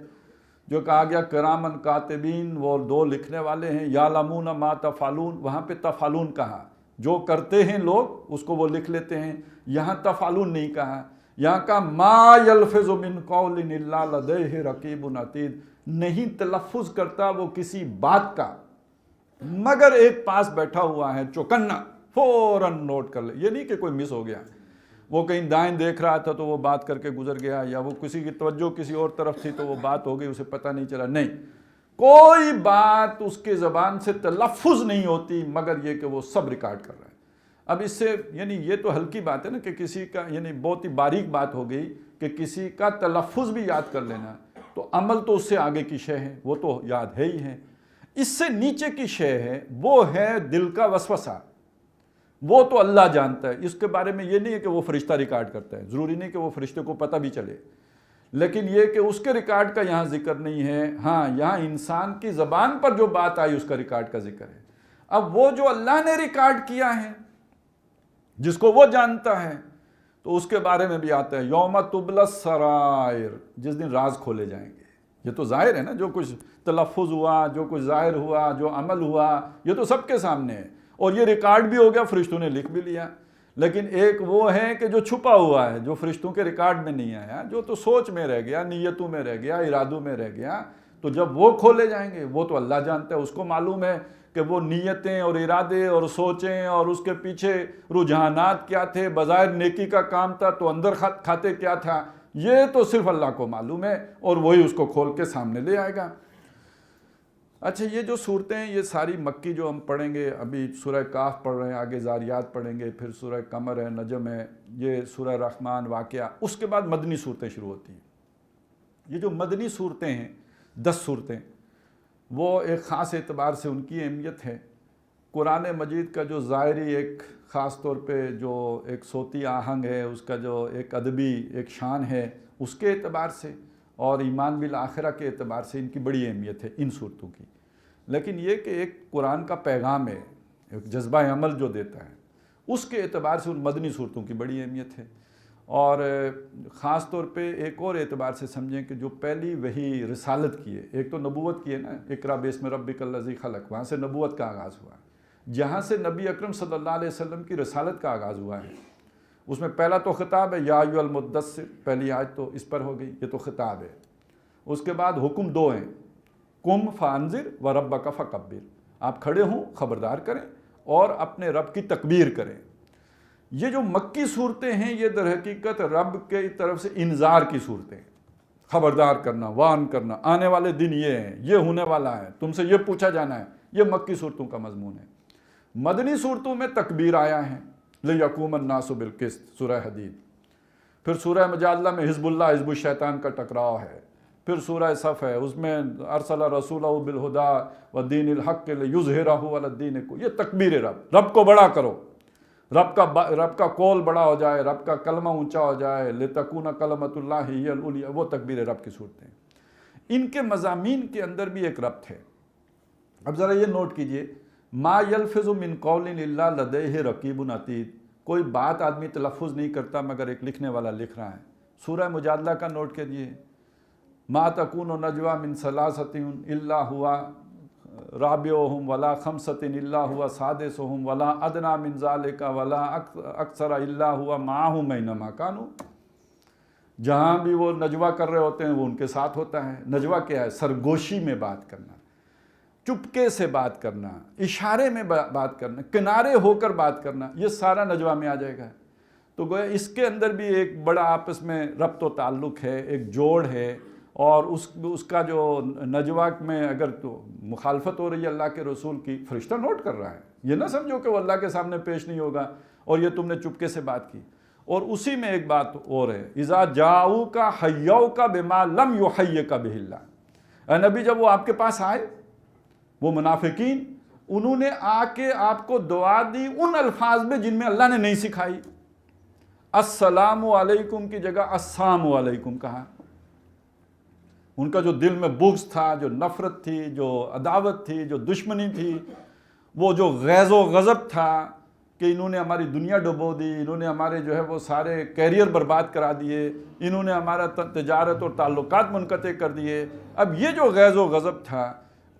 جو کہا گیا کرامن کاتبین، وہ دو لکھنے والے ہیں، یعلمون ما تفعلون، وہاں پہ تفعلون کہا، جو کرتے ہیں لوگ اس کو وہ لکھ لیتے ہیں، یہاں تفعلون نہیں کہا، یہاں کا ما یلفظ من قول الا لدیہ رقیب عتید، نہیں تلفظ کرتا وہ کسی بات کا مگر ایک پاس بیٹھا ہوا ہے چوکنا، فوراً نوٹ کر لے، یہ نہیں کہ کوئی مس ہو گیا، وہ کہیں دائیں دیکھ رہا تھا تو وہ بات کر کے گزر گیا، یا وہ کسی کی توجہ کسی اور طرف تھی تو وہ بات ہو گئی اسے پتہ نہیں چلا، نہیں، کوئی بات اس کے زبان سے تلفظ نہیں ہوتی مگر یہ کہ وہ سب ریکارڈ کر رہا ہے۔ اب اس سے یعنی یہ تو ہلکی بات ہے نا کہ کسی کا یعنی بہت ہی باریک بات ہو گئی کہ کسی کا تلفظ بھی یاد کر لینا، تو عمل تو اس سے آگے کی شے ہے، وہ تو یاد ہے ہی ہے۔ اس سے نیچے کی شے ہے، وہ ہے دل کا وسوسہ، وہ تو اللہ جانتا ہے، اس کے بارے میں یہ نہیں ہے کہ وہ فرشتہ ریکارڈ کرتا ہے، ضروری نہیں کہ وہ فرشتے کو پتہ بھی چلے، لیکن یہ کہ اس کے ریکارڈ کا یہاں ذکر نہیں ہے، ہاں یہاں انسان کی زبان پر جو بات آئی اس کا ریکارڈ کا ذکر ہے۔ اب وہ جو اللہ نے ریکارڈ کیا ہے، جس کو وہ جانتا ہے، تو اس کے بارے میں بھی آتا ہے یوم تبلی السرائر، جس دن راز کھولے جائیں گے۔ یہ تو ظاہر ہے نا، جو کچھ تلفظ ہوا، جو کچھ ظاہر ہوا، جو عمل ہوا، یہ تو سب کے سامنے ہے، اور یہ ریکارڈ بھی ہو گیا، فرشتوں نے لکھ بھی لیا، لیکن ایک وہ ہے کہ جو چھپا ہوا ہے، جو فرشتوں کے ریکارڈ میں نہیں آیا، جو تو سوچ میں رہ گیا، نیتوں میں رہ گیا، ارادوں میں رہ گیا، تو جب وہ کھولے جائیں گے وہ تو اللہ جانتا ہے، اس کو معلوم ہے کہ وہ نیتیں اور ارادے اور سوچیں اور اس کے پیچھے رجحانات کیا تھے، بظاہر نیکی کا کام تھا تو اندر کھاتے کیا تھا، یہ تو صرف اللہ کو معلوم ہے اور وہی اس کو کھول کے سامنے لے آئے گا۔ اچھا، یہ جو صورتیں ہیں یہ ساری مکی جو ہم پڑھیں گے، ابھی سورہ کاف پڑھ رہے ہیں، آگے زاریات پڑھیں گے، پھر سورہ قمر ہے، نجم ہے، یہ سورہ رحمان، واقعہ، اس کے بعد مدنی صورتیں شروع ہوتی ہیں۔ یہ جو مدنی صورتیں ہیں 10 صورتیں، وہ ایک خاص اعتبار سے ان کی اہمیت ہے۔ قرآن مجید کا جو ظاہری ایک خاص طور پہ جو ایک صوتی آہنگ ہے، اس کا جو ایک ادبی ایک شان ہے، اس کے اعتبار سے اور ایمان بالآخرہ کے اعتبار سے ان کی بڑی اہمیت ہے ان صورتوں کی۔ لیکن یہ کہ ایک قرآن کا پیغام ہے، ایک جذبہ عمل جو دیتا ہے، اس کے اعتبار سے ان مدنی صورتوں کی بڑی اہمیت ہے۔ اور خاص طور پہ ایک اور اعتبار سے سمجھیں کہ جو پہلی وحی رسالت کی ہے، ایک تو نبوت کی ہے نا، اقرا باسم ربک الذی خلق، وہاں سے نبوت کا آغاز ہوا ہے، جہاں سے نبی اکرم صلی اللہ علیہ وسلم کی رسالت کا آغاز ہوا ہے۔ اس میں پہلا تو خطاب ہے یا ایھا المدثر، پہلی آیت تو اس پر ہو گئی، یہ تو خطاب ہے۔ اس کے بعد حکم 2 ہیں، قم فانذر وربک فکبر، آپ کھڑے ہوں خبردار کریں اور اپنے رب کی تکبیر کریں۔ یہ جو مکی صورتیں ہیں یہ در حقیقت رب کے طرف سے انذار کی صورتیں ہیں، خبردار کرنا، وارن کرنا، آنے والے دن یہ ہیں، یہ ہونے والا ہے، تم سے یہ پوچھا جانا ہے، یہ مکی صورتوں کا مضمون ہے۔ مدنی صورتوں میں تکبیر آیا ہے، لِیَقُومَ النَّاسُ بِالْقِسْطِ، سورہ حدید، پھر سورہ مجادلہ میں حزب اللہ حزب الشیطان کا ٹکراؤ ہے، پھر سورہ صف ہے، اس میں ارسل رسولہ بالہدیٰ ودین الحق لیظہرہ علی الدین، یہ تکبیر رب کو بڑا کرو، رب کا قول بڑا ہو جائے، رب کا کلمہ اونچا ہو جائے، لِتَکُونَ کلمۃ اللہ ہی العلیٰ، وہ تکبیر رب کی صورتیں ہیں۔ ان کے مضامین کے اندر بھی ایک ربط ہے۔ اب ذرا یہ نوٹ کیجئے، ما یلفظ من قول الا لدیہ رقیب عتید، کوئی بات آدمی تلفظ نہیں کرتا مگر ایک لکھنے والا لکھ رہا ہے۔ سورہ مجادلہ کا نوٹ کیجئے، ما تکون نجوی من ثلاثۃ الا هو رابعہم ولا خمسۃ الا هو سادسہم ولا ادنی من ذلک ولا اکثر الا هو معہم اینما کانوا، جہاں بھی وہ نجوہ کر رہے ہوتے ہیں وہ ان کے ساتھ ہوتا ہے۔ نجوہ کیا ہے؟ سرگوشی میں بات کرنا، چپکے سے بات کرنا، اشارے میں بات کرنا، کنارے ہو کر بات کرنا، یہ سارا نجوہ میں آ جائے گا۔ تو گویا اس کے اندر بھی ایک بڑا آپس میں ربط و تعلق ہے، ایک جوڑ ہے، اور اس کا جو نجوہ میں اگر تو مخالفت ہو رہی ہے اللہ کے رسول کی، فرشتہ نوٹ کر رہا ہے، یہ نہ سمجھو کہ وہ اللہ کے سامنے پیش نہیں ہوگا اور یہ تم نے چپکے سے بات کی۔ اور اسی میں ایک بات اور ہے، اذا جاؤک حیوک بما لم یحیک بہ اللہ، اے نبی جب وہ آپ کے پاس آئے، وہ منافقین، انہوں نے آ کے آپ کو دعا دی ان الفاظ میں جن میں اللہ نے نہیں سکھائی۔ السلام علیکم کی جگہ السلام علیکم کہا۔ ان کا جو دل میں بغض تھا، جو نفرت تھی، جو عداوت تھی، جو دشمنی تھی، وہ جو غیظ و غضب تھا کہ انہوں نے ہماری دنیا ڈبو دی، انہوں نے ہمارے جو ہے وہ سارے کیریئر برباد کرا دیے، انہوں نے ہمارا تجارت اور تعلقات منقطع کر دیے۔ اب یہ جو غیظ و غضب تھا،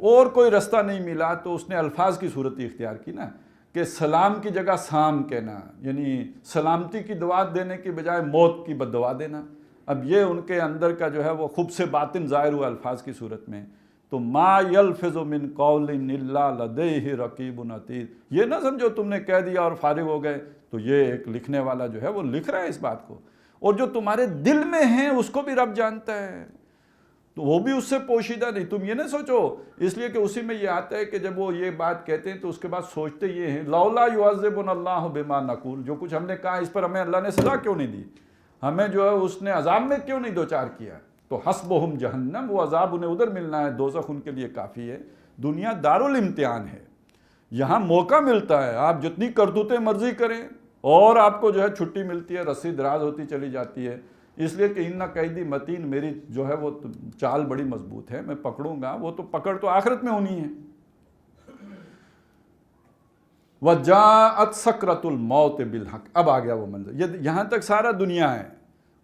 اور کوئی رستہ نہیں ملا تو اس نے الفاظ کی صورت اختیار کی نا، کہ سلام کی جگہ سام کہنا، یعنی سلامتی کی دعا دینے کی بجائے موت کی بد دعا دینا۔ اب یہ ان کے اندر کا جو ہے وہ خوب سے باطن ظاہر ہوا الفاظ کی صورت میں۔ تو ما یلفظ من قول الا لدیہ رقیب عتید، یہ نہ سمجھو تم نے کہہ دیا اور فارغ ہو گئے، تو یہ ایک لکھنے والا جو ہے وہ لکھ رہا ہے اس بات کو، اور جو تمہارے دل میں ہیں اس کو بھی رب جانتا ہے، تو وہ بھی اس سے پوشیدہ نہیں۔ تم یہ نہ سوچو، اس لیے کہ اسی میں یہ آتا ہے کہ جب وہ یہ بات کہتے ہیں تو اس کے بعد سوچتے یہ ہیں، لولا یعذبنا اللہ بما نقول، جو کچھ ہم نے کہا اس پر ہمیں اللہ نے سزا کیوں نہیں دی، ہمیں جو ہے اس نے عذاب میں کیوں نہیں دوچار کیا؟ تو حسبہم جہنم، وہ عذاب انہیں ادھر ملنا ہے، دوزخ ان کے لیے کافی ہے۔ دنیا دارالامتحان ہے، یہاں موقع ملتا ہے، آپ جتنی کرتوتیں مرضی کریں اور آپ کو جو ہے چھٹی ملتی ہے، رسی دراز ہوتی چلی جاتی ہے، اس لیے کہ ان قیدی متین، میری جو ہے وہ چال بڑی مضبوط ہے، میں پکڑوں گا، وہ تو پکڑ تو آخرت میں ہونی ہے۔ وَجَاءَتْ سَكْرَةُ الْمَوْتِ بِالْحَقِّ، اب آ گیا وہ منظر، یہاں تک سارا دنیا ہے۔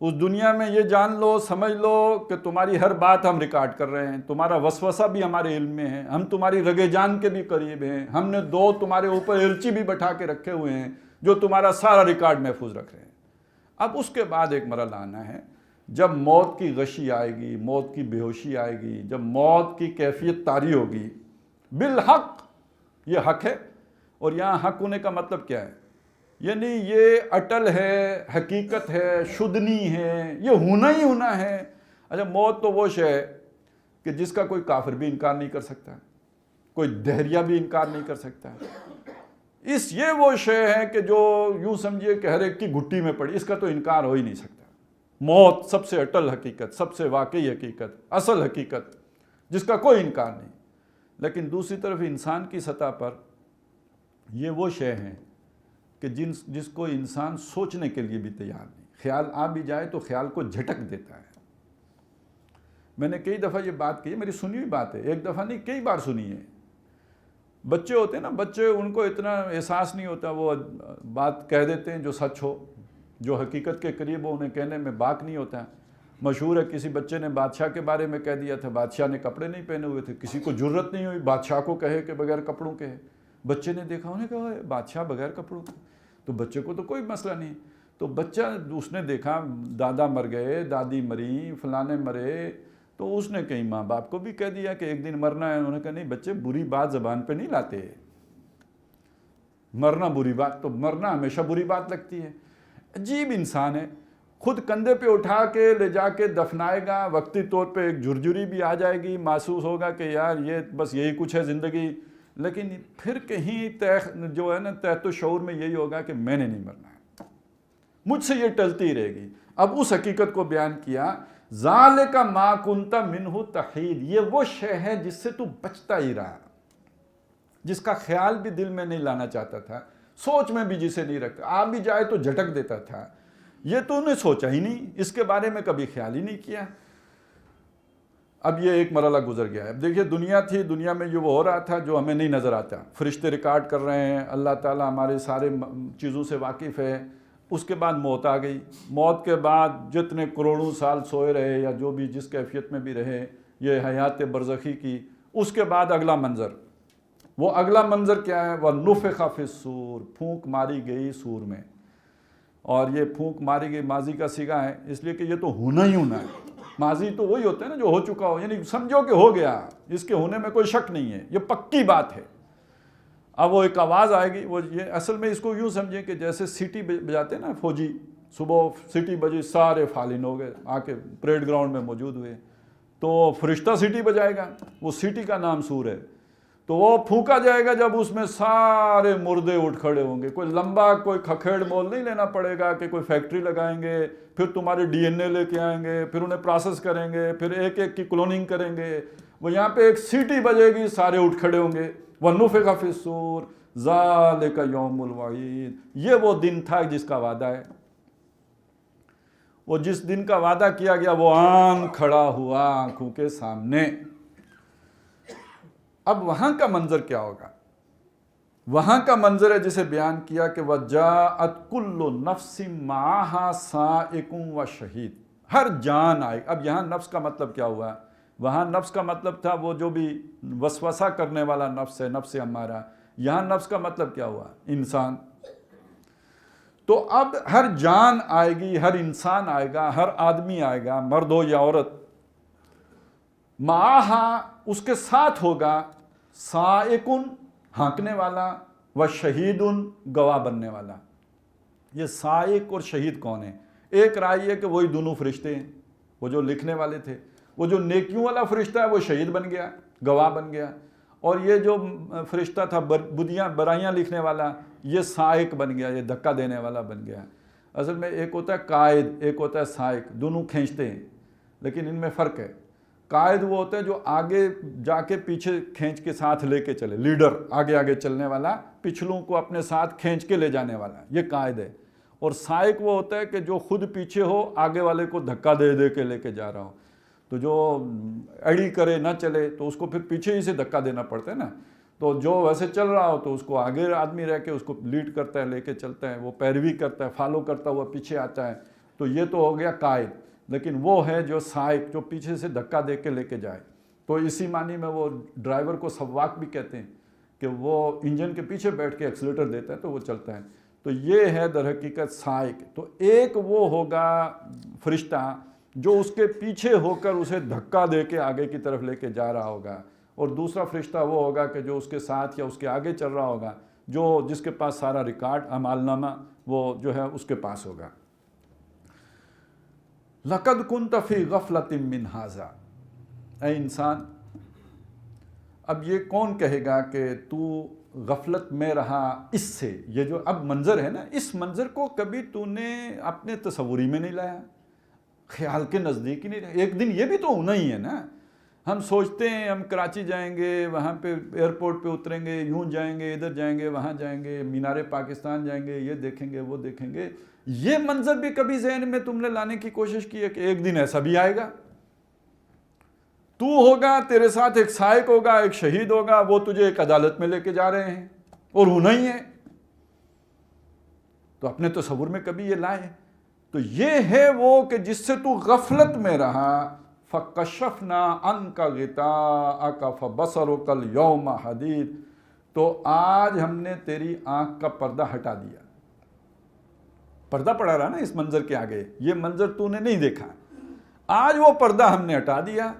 اس دنیا میں یہ جان لو، سمجھ لو کہ تمہاری ہر بات ہم ریکارڈ کر رہے ہیں، تمہارا وسوسہ بھی ہمارے علم میں ہے، ہم تمہاری رگے جان کے بھی قریب ہیں، ہم نے 2 تمہارے اوپر الچی بھی بٹھا کے رکھے ہوئے ہیں جو تمہارا سارا ریکارڈ محفوظ رکھ رہے ہیں۔ اب اس کے بعد ایک مرحلہ آنا ہے جب موت کی غشی آئے گی، موت کی بے ہوشی آئے گی، جب موت کی کیفیت طاری ہوگی، بالحق، یہ حق ہے۔ اور یہاں حق ہونے کا مطلب کیا ہے؟ یعنی یہ اٹل ہے، حقیقت ہے، شدنی ہے، یہ ہونا ہی ہونا ہے۔ اچھا، موت تو وہ شے ہے کہ جس کا کوئی کافر بھی انکار نہیں کر سکتا، کوئی دہریہ بھی انکار نہیں کر سکتا۔ یہ وہ شے ہے کہ جو یوں سمجھیے کہ ہر ایک کی گھٹی میں پڑی، اس کا تو انکار ہو ہی نہیں سکتا۔ موت سب سے اٹل حقیقت، سب سے واقعی حقیقت، اصل حقیقت، جس کا کوئی انکار نہیں۔ لیکن دوسری طرف انسان کی سطح پر یہ وہ شے ہیں کہ جس کو انسان سوچنے کے لیے بھی تیار نہیں، خیال آ بھی جائے تو خیال کو جھٹک دیتا ہے۔ میں نے کئی دفعہ یہ بات کی ہے، میری سنی ہوئی بات ہے، ایک دفعہ نہیں کئی بار سنی ہے۔ بچے ہوتے ہیں نا، بچے ان کو اتنا احساس نہیں ہوتا، وہ بات کہہ دیتے ہیں جو سچ ہو، جو حقیقت کے قریب ہو، انہیں کہنے میں باک نہیں ہوتا ہے۔ مشہور ہے، کسی بچے نے بادشاہ کے بارے میں کہہ دیا تھا، بادشاہ نے کپڑے نہیں پہنے ہوئے تھے، کسی کو جرت نہیں ہوئی بادشاہ کو کہے کہ بغیر کپڑوں کے ہے۔ بچے نے دیکھا، انہیں کہا بادشاہ بغیر کپڑوں کے، تو بچے کو تو کوئی مسئلہ نہیں۔ تو بچہ، اس نے دیکھا دادا مر گئے، دادی مری، فلانے مرے، تو اس نے کہیں ماں باپ کو بھی کہہ دیا کہ ایک دن مرنا ہے۔ انہوں نے کہا نہیں بچے، بری بات زبان پہ نہیں لاتے، مرنا بری بات، تو مرنا ہمیشہ بری بات لگتی ہے۔ عجیب انسان ہے، خود کندھے پہ اٹھا کے لے جا کے دفنائے گا، وقتی طور پہ ایک جھرجھری بھی آ جائے گی، محسوس ہوگا کہ یار یہ بس یہی کچھ ہے زندگی، لیکن پھر کہیں جو ہے نا تحت شعور میں یہی ہوگا کہ میں نے نہیں مرنا ہے، مجھ سے یہ ٹلتی ہی رہے گی۔ اب اس حقیقت کو بیان کیا، ذالک ما کنت منہ تحید، یہ وہ شے ہے جس سے تو بچتا ہی رہا، جس کا خیال بھی دل میں نہیں لانا چاہتا تھا، سوچ میں بھی جسے نہیں رکھتا، آ بھی جائے تو جھٹک دیتا تھا، یہ تو نے سوچا ہی نہیں، اس کے بارے میں کبھی خیال ہی نہیں کیا۔ اب یہ ایک مرحلہ گزر گیا ہے۔ اب دیکھیے دنیا تھی، دنیا میں یہ وہ ہو رہا تھا جو ہمیں نہیں نظر آتا، فرشتے ریکارڈ کر رہے ہیں، اللہ تعالیٰ ہمارے سارے چیزوں سے واقف ہے۔ اس کے بعد موت آ گئی، موت کے بعد جتنے کروڑوں سال سوئے رہے یا جو بھی جس کیفیت میں بھی رہے، یہ حیات برزخی کی، اس کے بعد اگلا منظر، وہ اگلا منظر کیا ہے؟ وَنُفِخَ فِي الصُّورِ، پھونک ماری گئی سور میں۔ اور یہ پھونک ماری گئی ماضی کا صیغہ ہے، اس لیے کہ یہ تو ہونا ہی ہونا ہے۔ ماضی تو وہی ہوتا ہے نا جو ہو چکا ہو، یعنی سمجھو کہ ہو گیا، اس کے ہونے میں کوئی شک نہیں ہے، یہ پکی بات ہے۔ اب وہ ایک آواز آئے گی، وہ یہ اصل میں اس کو یوں سمجھیں کہ جیسے سیٹی بجاتے ہیں نا فوجی، صبح سیٹی بجی سارے فالن ہو گئے، آ کے پریڈ گراؤنڈ میں موجود ہوئے، تو فرشتہ سیٹی بجائے گا، وہ سیٹی کا نام سور ہے، تو وہ پھونکا جائے گا جب اس میں سارے مردے اٹھ کھڑے ہوں گے۔ کوئی لمبا کوئی کھکھیڑ مول نہیں لینا پڑے گا کہ کوئی فیکٹری لگائیں گے، پھر تمہارے ڈی این اے لے کے آئیں گے، پھر انہیں پروسیس کریں گے، پھر ایک ایک کی کلوننگ کریں گے۔ وہ یہاں پہ ایک سیٹی بجے گی، سارے اٹھ کھڑے ہوں گے، وَنُفِخَ فِي الصُّورِ ذَلِكَ يَوْمُ الْوَعِيدِ، یہ وہ دن تھا جس کا وعدہ ہے۔ وہ جس دن کا وعدہ کیا گیا وہ آن کھڑا ہوا آنکھوں کے سامنے۔ اب وہاں کا منظر کیا ہوگا؟ وہاں کا منظر ہے جسے بیان کیا کہ وَجَاءَتْ كُلُّ نَفْسٍ مَعَهَا سَائِقٌ وَشَهِيدٌ، ہر جان آئے۔ اب یہاں نفس کا مطلب کیا ہوا؟ وہاں نفس کا مطلب تھا وہ جو بھی وسوسہ کرنے والا نفس ہے، نفس امارہ۔ یہاں نفس کا مطلب کیا ہوا؟ انسان۔ تو اب ہر جان آئے گی، ہر انسان آئے گا، ہر آدمی آئے گا، مرد ہو یا عورت، معاہا اس کے ساتھ ہوگا سائقن ہانکنے والا، و شہیدن گواہ بننے والا۔ یہ سائق اور شہید کون ہے؟ ایک رائے ہے کہ وہی دونوں فرشتے ہیں، وہ جو لکھنے والے تھے۔ وہ جو نیکیوں والا فرشتہ ہے وہ شہید بن گیا، گواہ بن گیا، اور یہ جو فرشتہ تھا برائیاں لکھنے والا، یہ سائق بن گیا، یہ دھکا دینے والا بن گیا۔ اصل میں ایک ہوتا ہے قائد، ایک ہوتا ہے سائق، دونوں کھینچتے ہیں، لیکن ان میں فرق ہے۔ قائد وہ ہوتا ہے جو آگے جا کے پیچھے کھینچ کے ساتھ لے کے چلے، لیڈر، آگے آگے چلنے والا، پچھلوں کو اپنے ساتھ کھینچ کے لے جانے والا، یہ قائد ہے۔ اور سائق وہ ہوتا ہے کہ جو خود پیچھے ہو، آگے والے کو دھکا دے دے کے لے کے جا رہا ہو، تو جو اڑی کرے نہ چلے تو اس کو پھر پیچھے ہی سے دھکا دینا پڑتا ہے نا۔ تو جو ویسے چل رہا ہو تو اس کو آگے آدمی رہ کے اس کو لیڈ کرتا ہے، لے کے چلتا ہے، وہ پیروی کرتا ہے، فالو کرتا ہوا پیچھے آتا ہے۔ تو یہ تو ہو گیا قائد، لیکن وہ ہے جو سائق، جو پیچھے سے دھکا دے کے لے کے جائے۔ تو اسی معنی میں وہ ڈرائیور کو سواق بھی کہتے ہیں کہ وہ انجن کے پیچھے بیٹھ کے ایکسیلیٹر دیتا ہے تو وہ چلتا ہے۔ تو یہ ہے در حقیقت سائق۔ تو ایک وہ ہوگا فرشتہ جو اس کے پیچھے ہو کر اسے دھکا دے کے آگے کی طرف لے کے جا رہا ہوگا، اور دوسرا فرشتہ وہ ہوگا کہ جو اس کے ساتھ یا اس کے آگے چل رہا ہوگا، جس کے پاس سارا ریکارڈ اعمال نامہ وہ جو ہے اس کے پاس ہوگا۔ لَقَدْ كُنْتَ فِي غَفْلَةٍ مِّنْ هَذَا، اے انسان، اب یہ کون کہے گا کہ تو غفلت میں رہا اس سے؟ یہ جو اب منظر ہے نا، اس منظر کو کبھی تو نے اپنے تصوری میں نہیں لایا، خیال کے نزدیک ہی نہیں رہا۔ ایک دن یہ بھی تو ہونا ہی ہے نا۔ ہم سوچتے ہیں ہم کراچی جائیں گے، وہاں پہ ایئرپورٹ پہ اتریں گے، یوں جائیں گے، ادھر جائیں گے، وہاں جائیں گے، مینار پاکستان جائیں گے، یہ دیکھیں گے، وہ دیکھیں گے۔ یہ منظر بھی کبھی ذہن میں تم نے لانے کی کوشش کی ہے کہ ایک دن ایسا بھی آئے گا، تو ہوگا، تیرے ساتھ ایک سائق ہوگا، ایک شہید ہوگا، وہ تجھے ایک عدالت میں لے کے جا رہے ہیں اور ہونا ہی ہے۔ تو اپنے تصور میں کبھی یہ لائے؟ تو یہ ہے وہ کہ جس سے تو غفلت میں رہا، فَكَشَفْنَا عَنْكَ غِطَاءَكَ فَبَصَرُكَ الْيَوْمَ حَدِيدٌ، تو آج ہم نے تیری آنکھ کا پردہ ہٹا دیا۔ پردہ پڑا رہا نا اس منظر کے آگے، یہ منظر تو نے نہیں دیکھا، آج وہ پردہ ہم نے ہٹا دیا،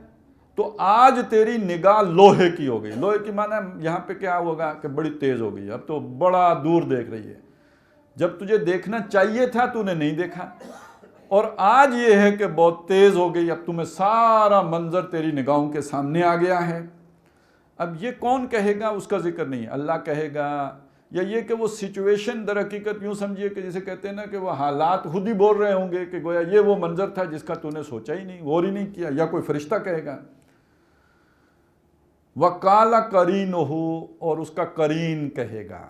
تو آج تیری نگاہ لوہے کی ہو گئی۔ لوہے کی معنی یہاں پہ کیا ہوگا کہ بڑی تیز ہو گئی، اب تو بڑا دور دیکھ رہی ہے۔ جب تجھے دیکھنا چاہیے تھا تو نے نہیں دیکھا، اور آج یہ ہے کہ بہت تیز ہو گئی، اب تمہیں سارا منظر تیری نگاہوں کے سامنے آ گیا ہے۔ اب یہ کون کہے گا، اس کا ذکر نہیں، اللہ کہے گا، یا یہ کہ وہ سچویشن در حقیقت یوں سمجھیے کہ جسے کہتے ہیں نا کہ وہ حالات خود ہی بول رہے ہوں گے کہ گویا یہ وہ منظر تھا جس کا تو نے سوچا ہی نہیں، غور ہی نہیں کیا، یا کوئی فرشتہ کہے گا۔ وَقَالَ قَرِينُهُ، اور اس کا قرین کہے گا۔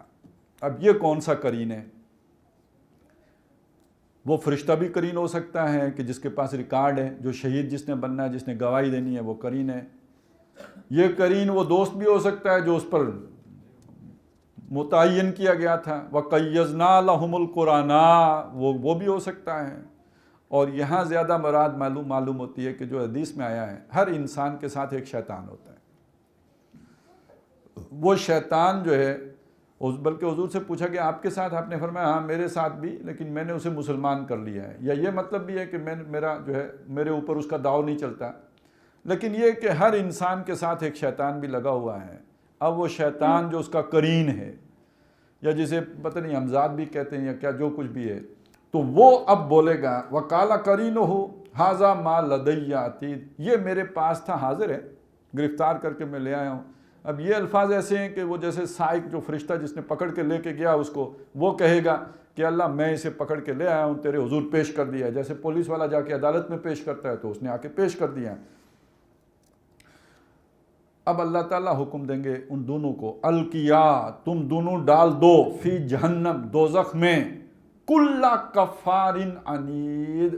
اب یہ کون سا قرین ہے؟ وہ فرشتہ بھی قرین ہو سکتا ہے کہ جس کے پاس ریکارڈ ہے، جو شہید جس نے بننا ہے، جس نے گواہی دینی ہے، وہ قرین ہے۔ یہ قرین وہ دوست بھی ہو سکتا ہے جو اس پر متعین کیا گیا تھا، وَقَيَّزْنَا لَهُمُ الْقُرَانَا، وہ بھی ہو سکتا ہے۔ اور یہاں زیادہ مراد معلوم ہوتی ہے کہ جو حدیث میں آیا ہے، ہر انسان کے ساتھ ایک شیطان ہوتا ہے۔ وہ شیطان جو ہے، بلکہ حضور سے پوچھا کہ آپ کے ساتھ، آپ نے فرمایا ہاں میرے ساتھ بھی، لیکن میں نے اسے مسلمان کر لیا ہے، یا یہ مطلب بھی ہے کہ میرا جو ہے میرے اوپر اس کا داؤ نہیں چلتا، لیکن یہ کہ ہر انسان کے ساتھ ایک شیطان بھی لگا ہوا ہے۔ اب وہ شیطان جو اس کا قرین ہے، یا جسے پتہ نہیں حمزات بھی کہتے ہیں یا کیا، جو کچھ بھی ہے، تو وہ اب بولے گا وَقَالَ قَرِينُهُ هَذَا مَا لَدَيَّ عَتِيدٌ، یہ میرے پاس تھا، حاضر ہے، گرفتار کر کے میں لے آیا ہوں۔ اب یہ الفاظ ایسے ہیں کہ وہ جیسے سائق جو فرشتہ جس نے پکڑ کے لے کے گیا اس کو، وہ کہے گا کہ اللہ میں اسے پکڑ کے لے آیا ہوں، تیرے حضور پیش کر دیا ہے، جیسے پولیس والا جا کے عدالت میں پیش کرتا ہے تو اس نے آ کے پیش کر دیا ہے۔ اب اللہ تعالیٰ حکم دیں گے ان دونوں کو، القیا، تم دونوں ڈال دو، فی جہنم، دوزخ میں، کل کفار عنید،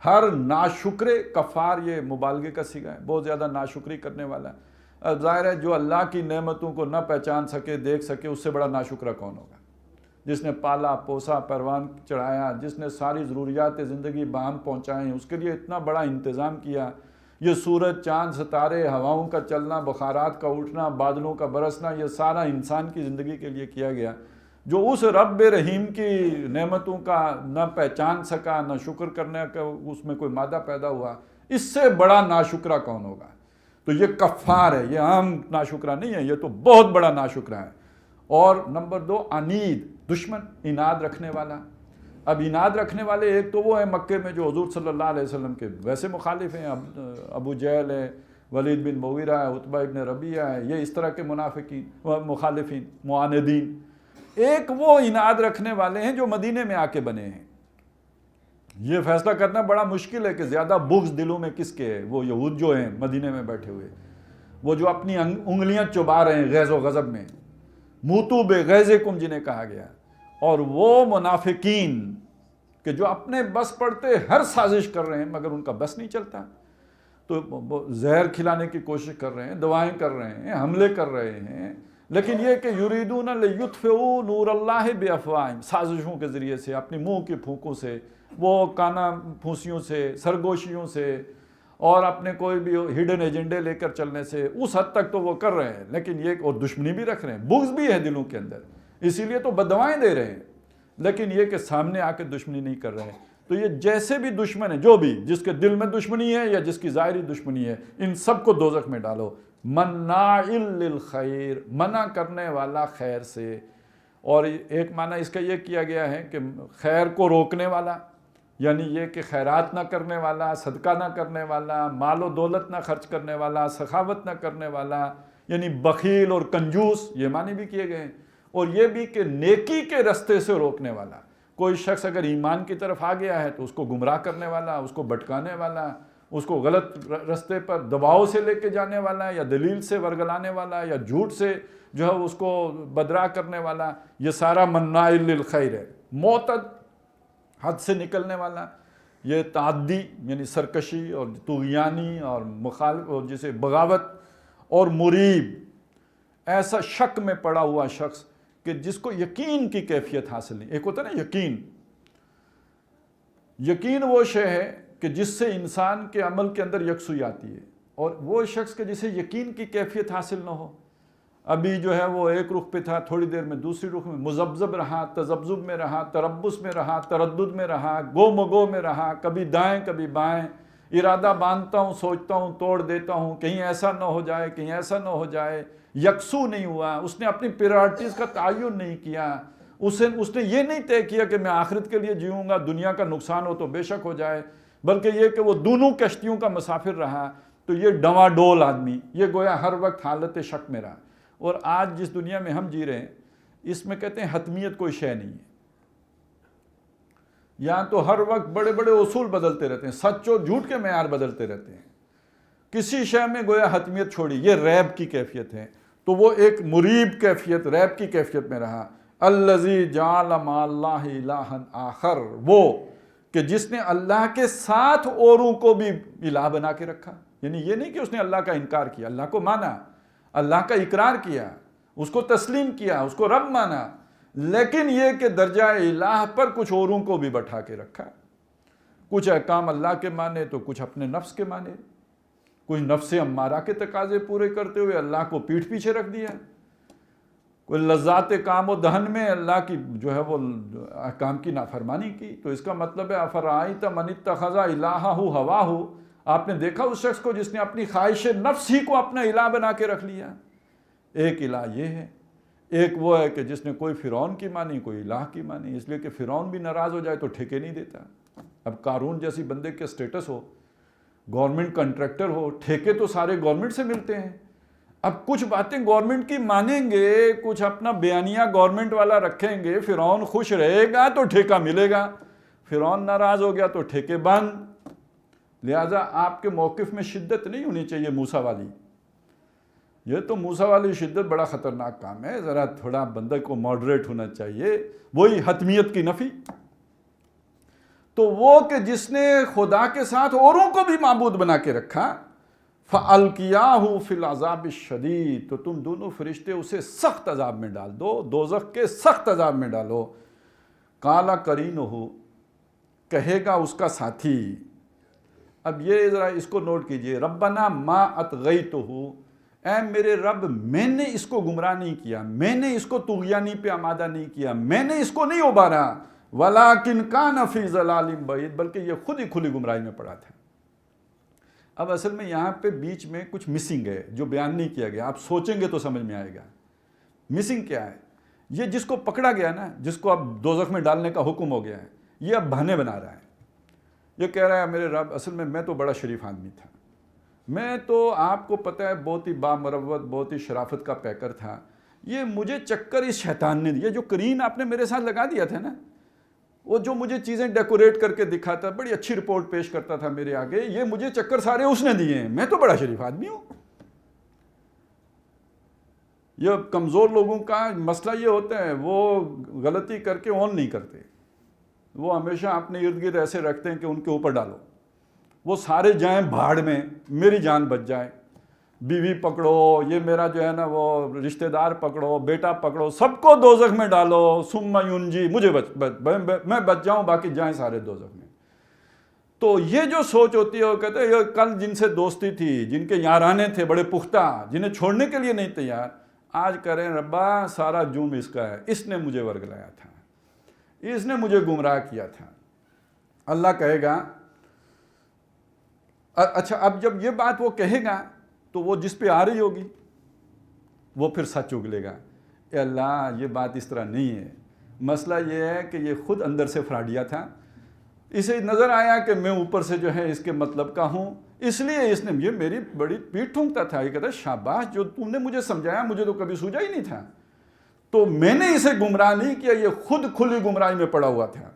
ہر ناشکر، کفار یہ مبالغے کا صیغہ ہے، بہت زیادہ ناشکری کرنے والا ہے۔ اب ظاہر ہے جو اللہ کی نعمتوں کو نہ پہچان سکے، دیکھ سکے، اس سے بڑا ناشکرہ کون ہوگا؟ جس نے پالا پوسا، پروان چڑھایا، جس نے ساری ضروریات زندگی باہم پہنچائیں، اس کے لیے اتنا بڑا انتظام کیا، یہ سورج، چاند، ستارے، ہواؤں کا چلنا، بخارات کا اٹھنا، بادلوں کا برسنا، یہ سارا انسان کی زندگی کے لیے کیا گیا۔ جو اس رب رحیم کی نعمتوں کا نہ پہچان سکا، نہ شکر کرنے کا اس میں کوئی مادہ پیدا ہوا، اس سے بڑا ناشکرہ کون ہوگا؟ تو یہ کفار ہے، یہ عام ناشکرہ نہیں ہے، یہ تو بہت بڑا ناشکرہ ہے۔ اور نمبر 2، عنید، دشمن، اناد رکھنے والا۔ اب اناد رکھنے والے ایک تو وہ ہیں مکے میں جو حضور صلی اللہ علیہ وسلم کے ویسے مخالف ہیں، ابو جہل ہے، ولید بن مغیرہ ہے، عتبہ ابن ربیعہ ہے، یہ اس طرح کے منافقین، مخالفین، معاندین۔ ایک وہ اناد رکھنے والے ہیں جو مدینے میں آ کے بنے ہیں۔ یہ فیصلہ کرنا بڑا مشکل ہے کہ زیادہ بغض دلوں میں کس کے ہے۔ وہ یہود جو ہیں مدینے میں بیٹھے ہوئے، وہ جو اپنی انگلیاں چبا رہے ہیں غیظ و غضب میں، موتو بغیظکم جنہیں کہا گیا، اور وہ منافقین کہ جو اپنے بس پڑتے ہر سازش کر رہے ہیں مگر ان کا بس نہیں چلتا، تو زہر کھلانے کی کوشش کر رہے ہیں، دعائیں کر رہے ہیں، حملے کر رہے ہیں، لیکن یہ کہ یریدون لیطفئوا نور اللہ بافواہہم، سازشوں کے ذریعے سے، اپنی منہ کی پھونکوں سے، وہ کانا پھونسیوں سے، سرگوشیوں سے، اور اپنے کوئی بھی ہڈن ایجنڈے لے کر چلنے سے، اس حد تک تو وہ کر رہے ہیں، لیکن یہ اور دشمنی بھی رکھ رہے ہیں، بغض بھی ہے دلوں کے اندر، اسی لیے تو بددعائیں دے رہے ہیں، لیکن یہ کہ سامنے آ کے دشمنی نہیں کر رہے ہیں۔ تو یہ جیسے بھی دشمن ہے، جو بھی جس کے دل میں دشمنی ہے یا جس کی ظاہری دشمنی ہے، ان سب کو دوزخ میں ڈالو۔ مناع للخیر، منع کرنے والا خیر سے۔ اور ایک معنی اس کا یہ کیا گیا ہے کہ خیر کو روکنے والا، یعنی یہ کہ خیرات نہ کرنے والا، صدقہ نہ کرنے والا، مال و دولت نہ خرچ کرنے والا، سخاوت نہ کرنے والا، یعنی بخیل اور کنجوس، یہ معنی بھی کیے گئے ہیں۔ اور یہ بھی کہ نیکی کے رستے سے روکنے والا، کوئی شخص اگر ایمان کی طرف آ گیا ہے تو اس کو گمراہ کرنے والا، اس کو بھٹکانے والا، اس کو غلط رستے پر دباؤ سے لے کے جانے والا، یا دلیل سے ورگلانے والا، یا جھوٹ سے جو ہے اس کو بدراہ کرنے والا، یہ سارا مناع للخیر ہے۔ معتد، حد سے نکلنے والا، یہ تعدی یعنی سرکشی اور طغیانی اور مخالف، اور جسے بغاوت، اور مریب، ایسا شک میں پڑا ہوا شخص کہ جس کو یقین کی کیفیت حاصل نہیں۔ ایک ہوتا ہے نا یقین، یقین وہ شے ہے کہ جس سے انسان کے عمل کے اندر یکسوئی آتی ہے، اور وہ شخص کے جسے یقین کی کیفیت حاصل نہ ہو، ابھی جو ہے وہ ایک رخ پہ تھا، تھوڑی دیر میں دوسری رخ میں مذبذب رہا، تذبذب میں رہا، تربص میں رہا، تردد میں رہا، گو مگو میں رہا، کبھی دائیں کبھی بائیں، ارادہ باندھتا ہوں، سوچتا ہوں، توڑ دیتا ہوں، کہیں ایسا نہ ہو جائے، کہیں ایسا نہ ہو جائے، یکسو نہیں ہوا، اس نے اپنی پریارٹیز کا تعین نہیں کیا، اس نے یہ نہیں طے کیا کہ میں آخرت کے لیے جیوں گا، دنیا کا نقصان ہو تو بے شک ہو جائے، بلکہ یہ کہ وہ دونوں کشتیوں کا مسافر رہا۔ تو یہ ڈواڈول آدمی، یہ گویا ہر وقت حالت شک میں رہا۔ اور آج جس دنیا میں ہم جی رہے ہیں، اس میں کہتے ہیں حتمیت کوئی شے نہیں ہے، یہاں تو ہر وقت بڑے بڑے اصول بدلتے رہتے ہیں، سچ اور جھوٹ کے معیار بدلتے رہتے ہیں، کسی شے میں گویا حتمیت چھوڑی، یہ ریب کی کیفیت ہے۔ تو وہ ایک مریب کیفیت، ریب کی کیفیت میں رہا۔ الذی جعل مع اللہ الہا آخر، وہ کہ جس نے اللہ کے ساتھ اوروں کو بھی الہ بنا کے رکھا، یعنی یہ نہیں کہ اس نے اللہ کا انکار کیا، اللہ کو مانا، اللہ کا اقرار کیا، اس کو تسلیم کیا، اس کو رب مانا، لیکن یہ کہ درجہ الہ پر کچھ اوروں کو بھی بٹھا کے رکھا، کچھ احکام اللہ کے مانے تو کچھ اپنے نفس کے مانے، کچھ نفس امارہ کے تقاضے پورے کرتے ہوئے اللہ کو پیٹھ پیچھے رکھ دیا، کوئی لذات کام و دہن میں اللہ کی جو ہے وہ احکام کی نافرمانی کی۔ تو اس کا مطلب ہے افرأیت من اتخذ الہہ ہواہ، آپ نے دیکھا اس شخص کو جس نے اپنی خواہش نفس ہی کو اپنا الہ بنا کے رکھ لیا۔ ایک الہ یہ ہے، ایک وہ ہے کہ جس نے کوئی فرعون کی مانی، کوئی الہ کی مانی، اس لیے کہ فرعون بھی ناراض ہو جائے تو ٹھیکے نہیں دیتا۔ اب قارون جیسی بندے کے سٹیٹس ہو، گورنمنٹ کنٹریکٹر ہو، ٹھیکے تو سارے گورنمنٹ سے ملتے ہیں، اب کچھ باتیں گورنمنٹ کی مانیں گے، کچھ اپنا بیانیہ گورنمنٹ والا رکھیں گے، فرعون خوش رہے گا تو ٹھیکہ ملے گا، فرعون ناراض ہو گیا تو ٹھیکے بند۔ لہٰذا آپ کے موقف میں شدت نہیں ہونی چاہیے موسیٰ والی، یہ تو موسیٰ والی شدت بڑا خطرناک کام ہے، ذرا تھوڑا بندے کو ماڈریٹ ہونا چاہیے، وہی حتمیت کی نفی۔ تو وہ کہ جس نے خدا کے ساتھ اوروں کو بھی معبود بنا کے رکھا، فَأَلْقِيَاهُ فِي الْعَذَابِ الشَّدِيدِ، تو تم دونوں فرشتے اسے سخت عذاب میں ڈال دو، دوزخ کے سخت عذاب میں ڈالو۔ قَالَ قَرِينُهُ، کہے گا اس کا ساتھی، اب یہ ذرا اس کو نوٹ کیجئے، رَبَّنَا مَا أَطْغَيْتُهُ، اے میرے رب میں نے اس کو گمراہ نہیں کیا، میں نے اس کو طغیانی پہ آمادہ نہیں کیا، میں نے اس کو نہیں ابھارا، وَلَٰكِنْ كَانَ فِي ضَلَالٍ بَعِيدٍ، بلکہ یہ خود ہی کھلی گمراہی میں پڑا تھا۔ اب اصل میں یہاں پہ بیچ میں کچھ مسنگ ہے جو بیان نہیں کیا گیا، آپ سوچیں گے تو سمجھ میں آئے گا۔ مسنگ کیا ہے؟ یہ جس کو پکڑا گیا نا، جس کو اب دوزخ میں ڈالنے کا حکم ہو گیا ہے، یہ اب بہانے بنا رہا ہے، یہ کہہ رہا ہے میرے رب اصل میں تو بڑا شریف آدمی تھا، میں تو آپ کو پتہ ہے بہت ہی بامروت، بہت ہی شرافت کا پیکر تھا، یہ مجھے چکر اس شیطان نے دیا، جو قرین آپ نے میرے ساتھ لگا دیا تھا نا، وہ جو مجھے چیزیں ڈیکوریٹ کر کے دکھاتا، بڑی اچھی رپورٹ پیش کرتا تھا میرے آگے، یہ مجھے چکر سارے اس نے دیے ہیں، میں تو بڑا شریف آدمی ہوں۔ یہ کمزور لوگوں کا مسئلہ یہ ہوتا ہے، وہ غلطی کر کے اون نہیں کرتے، وہ ہمیشہ اپنے ارد گرد ایسے رکھتے ہیں کہ ان کے اوپر ڈالو، وہ سارے جائیں بھاڑ میں، میری جان بچ جائے، بیوی پکڑو، یہ میرا جو ہے نا وہ رشتہ دار پکڑو، بیٹا پکڑو، سب کو دوزخ میں ڈالو، ثم ینجی، مجھے میں بچ جاؤں، باقی جائیں سارے دوزخ میں۔ تو یہ جو سوچ ہوتی ہے، وہ کہتے ہیں یہ کل جن سے دوستی تھی، جن کے یارانے تھے بڑے پختہ، جنہیں چھوڑنے کے لیے نہیں تیار، آج کریں ربا سارا جرم اس کا ہے، اس نے مجھے ورگلایا تھا، اس نے مجھے گمراہ کیا تھا، اللہ کہے گا اچھا اب جب یہ بات وہ کہے گا تو وہ جس پہ آ رہی ہوگی وہ پھر سچ اگلے گا، اے اللہ یہ بات اس طرح نہیں ہے، مسئلہ یہ ہے کہ یہ خود اندر سے فراڈیا تھا، اسے نظر آیا کہ میں اوپر سے جو ہے اس کے مطلب کا ہوں، اس لیے اس نے یہ میری بڑی پیٹھ ٹھونکتا تھا، یہ کہتا شاباش جو تم نے مجھے سمجھایا، مجھے تو کبھی سوجا ہی نہیں تھا، تو میں نے اسے گمراہ نہیں کیا، یہ خود کھلی گمراہی میں پڑا ہوا تھا۔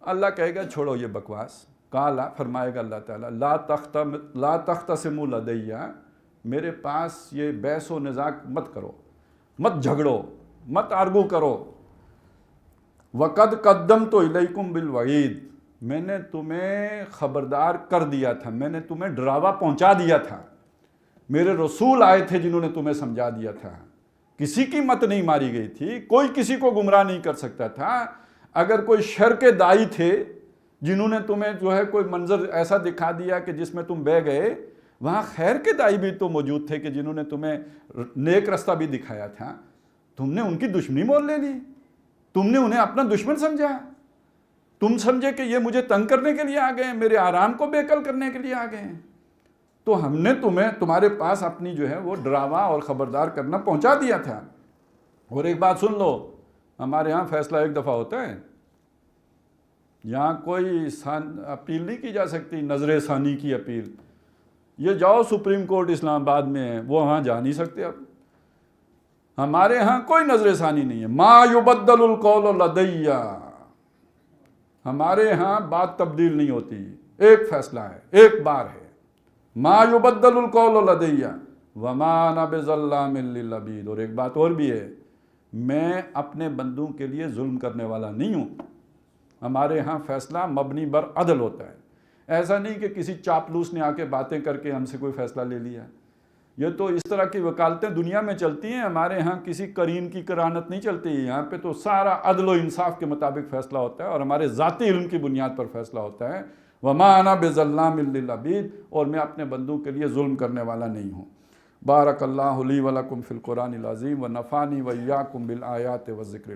اللہ کہے گا چھوڑو یہ بکواس، قالا فرمائے گا اللہ تعالیٰ لا تختصموا لدی، میرے پاس یہ بحث و نزاع مت کرو، مت جھگڑو، مت آرگو کرو، وقد قدمت الیکم بالوعید، میں نے تمہیں خبردار کر دیا تھا، میں نے تمہیں ڈراوا پہنچا دیا تھا، میرے رسول آئے تھے جنہوں نے تمہیں سمجھا دیا تھا، کسی کی مت نہیں ماری گئی تھی، کوئی کسی کو گمراہ نہیں کر سکتا تھا، اگر کوئی شر کے دائی تھے جنہوں نے تمہیں جو ہے کوئی منظر ایسا دکھا دیا کہ جس میں تم بہ گئے، وہاں خیر کے دائی بھی تو موجود تھے کہ جنہوں نے تمہیں نیک رستہ بھی دکھایا تھا، تم نے ان کی دشمنی مول لے لی، تم نے انہیں اپنا دشمن سمجھا، تم سمجھے کہ یہ مجھے تنگ کرنے کے لیے آ گئے ہیں، میرے آرام کو بےقل کرنے کے لیے آ گئے ہیں، تو ہم نے تمہارے پاس اپنی جو ہے وہ ڈراوا اور خبردار کرنا پہنچا دیا تھا۔ اور ایک بات سن لو، ہمارے ہاں فیصلہ ایک دفعہ ہوتا ہے، یہاں کوئی اپیل نہیں کی جا سکتی، نظر ثانی کی اپیل، یہ جاؤ سپریم کورٹ اسلام آباد میں ہے، وہ وہاں جا نہیں سکتے، اب ہمارے ہاں کوئی نظر ثانی نہیں ہے، ما یبدل القول لدی، ہمارے ہاں بات تبدیل نہیں ہوتی، ایک فیصلہ ہے، ایک بار ہے، ما یبدل القول لدی وما انا بظلام للعبید، اور ایک بات اور بھی ہے، میں اپنے بندوں کے لیے ظلم کرنے والا نہیں ہوں، ہمارے ہاں فیصلہ مبنی بر عدل ہوتا ہے، ایسا نہیں کہ کسی چاپلوس نے آ کے باتیں کر کے ہم سے کوئی فیصلہ لے لیا، یہ تو اس طرح کی وکالتیں دنیا میں چلتی ہیں، ہمارے ہاں کسی کرین کی کرانت نہیں چلتی، یہاں پہ تو سارا عدل و انصاف کے مطابق فیصلہ ہوتا ہے اور ہمارے ذاتی علم کی بنیاد پر فیصلہ ہوتا ہے، وما انا بظلام للعبید، اور میں اپنے بندوں کے لیے ظلم کرنے والا نہیں ہوں۔ بارک اللہ لی ولکم فی القرآن العظیم ونفعنی وایاکم بالآیات والذکر۔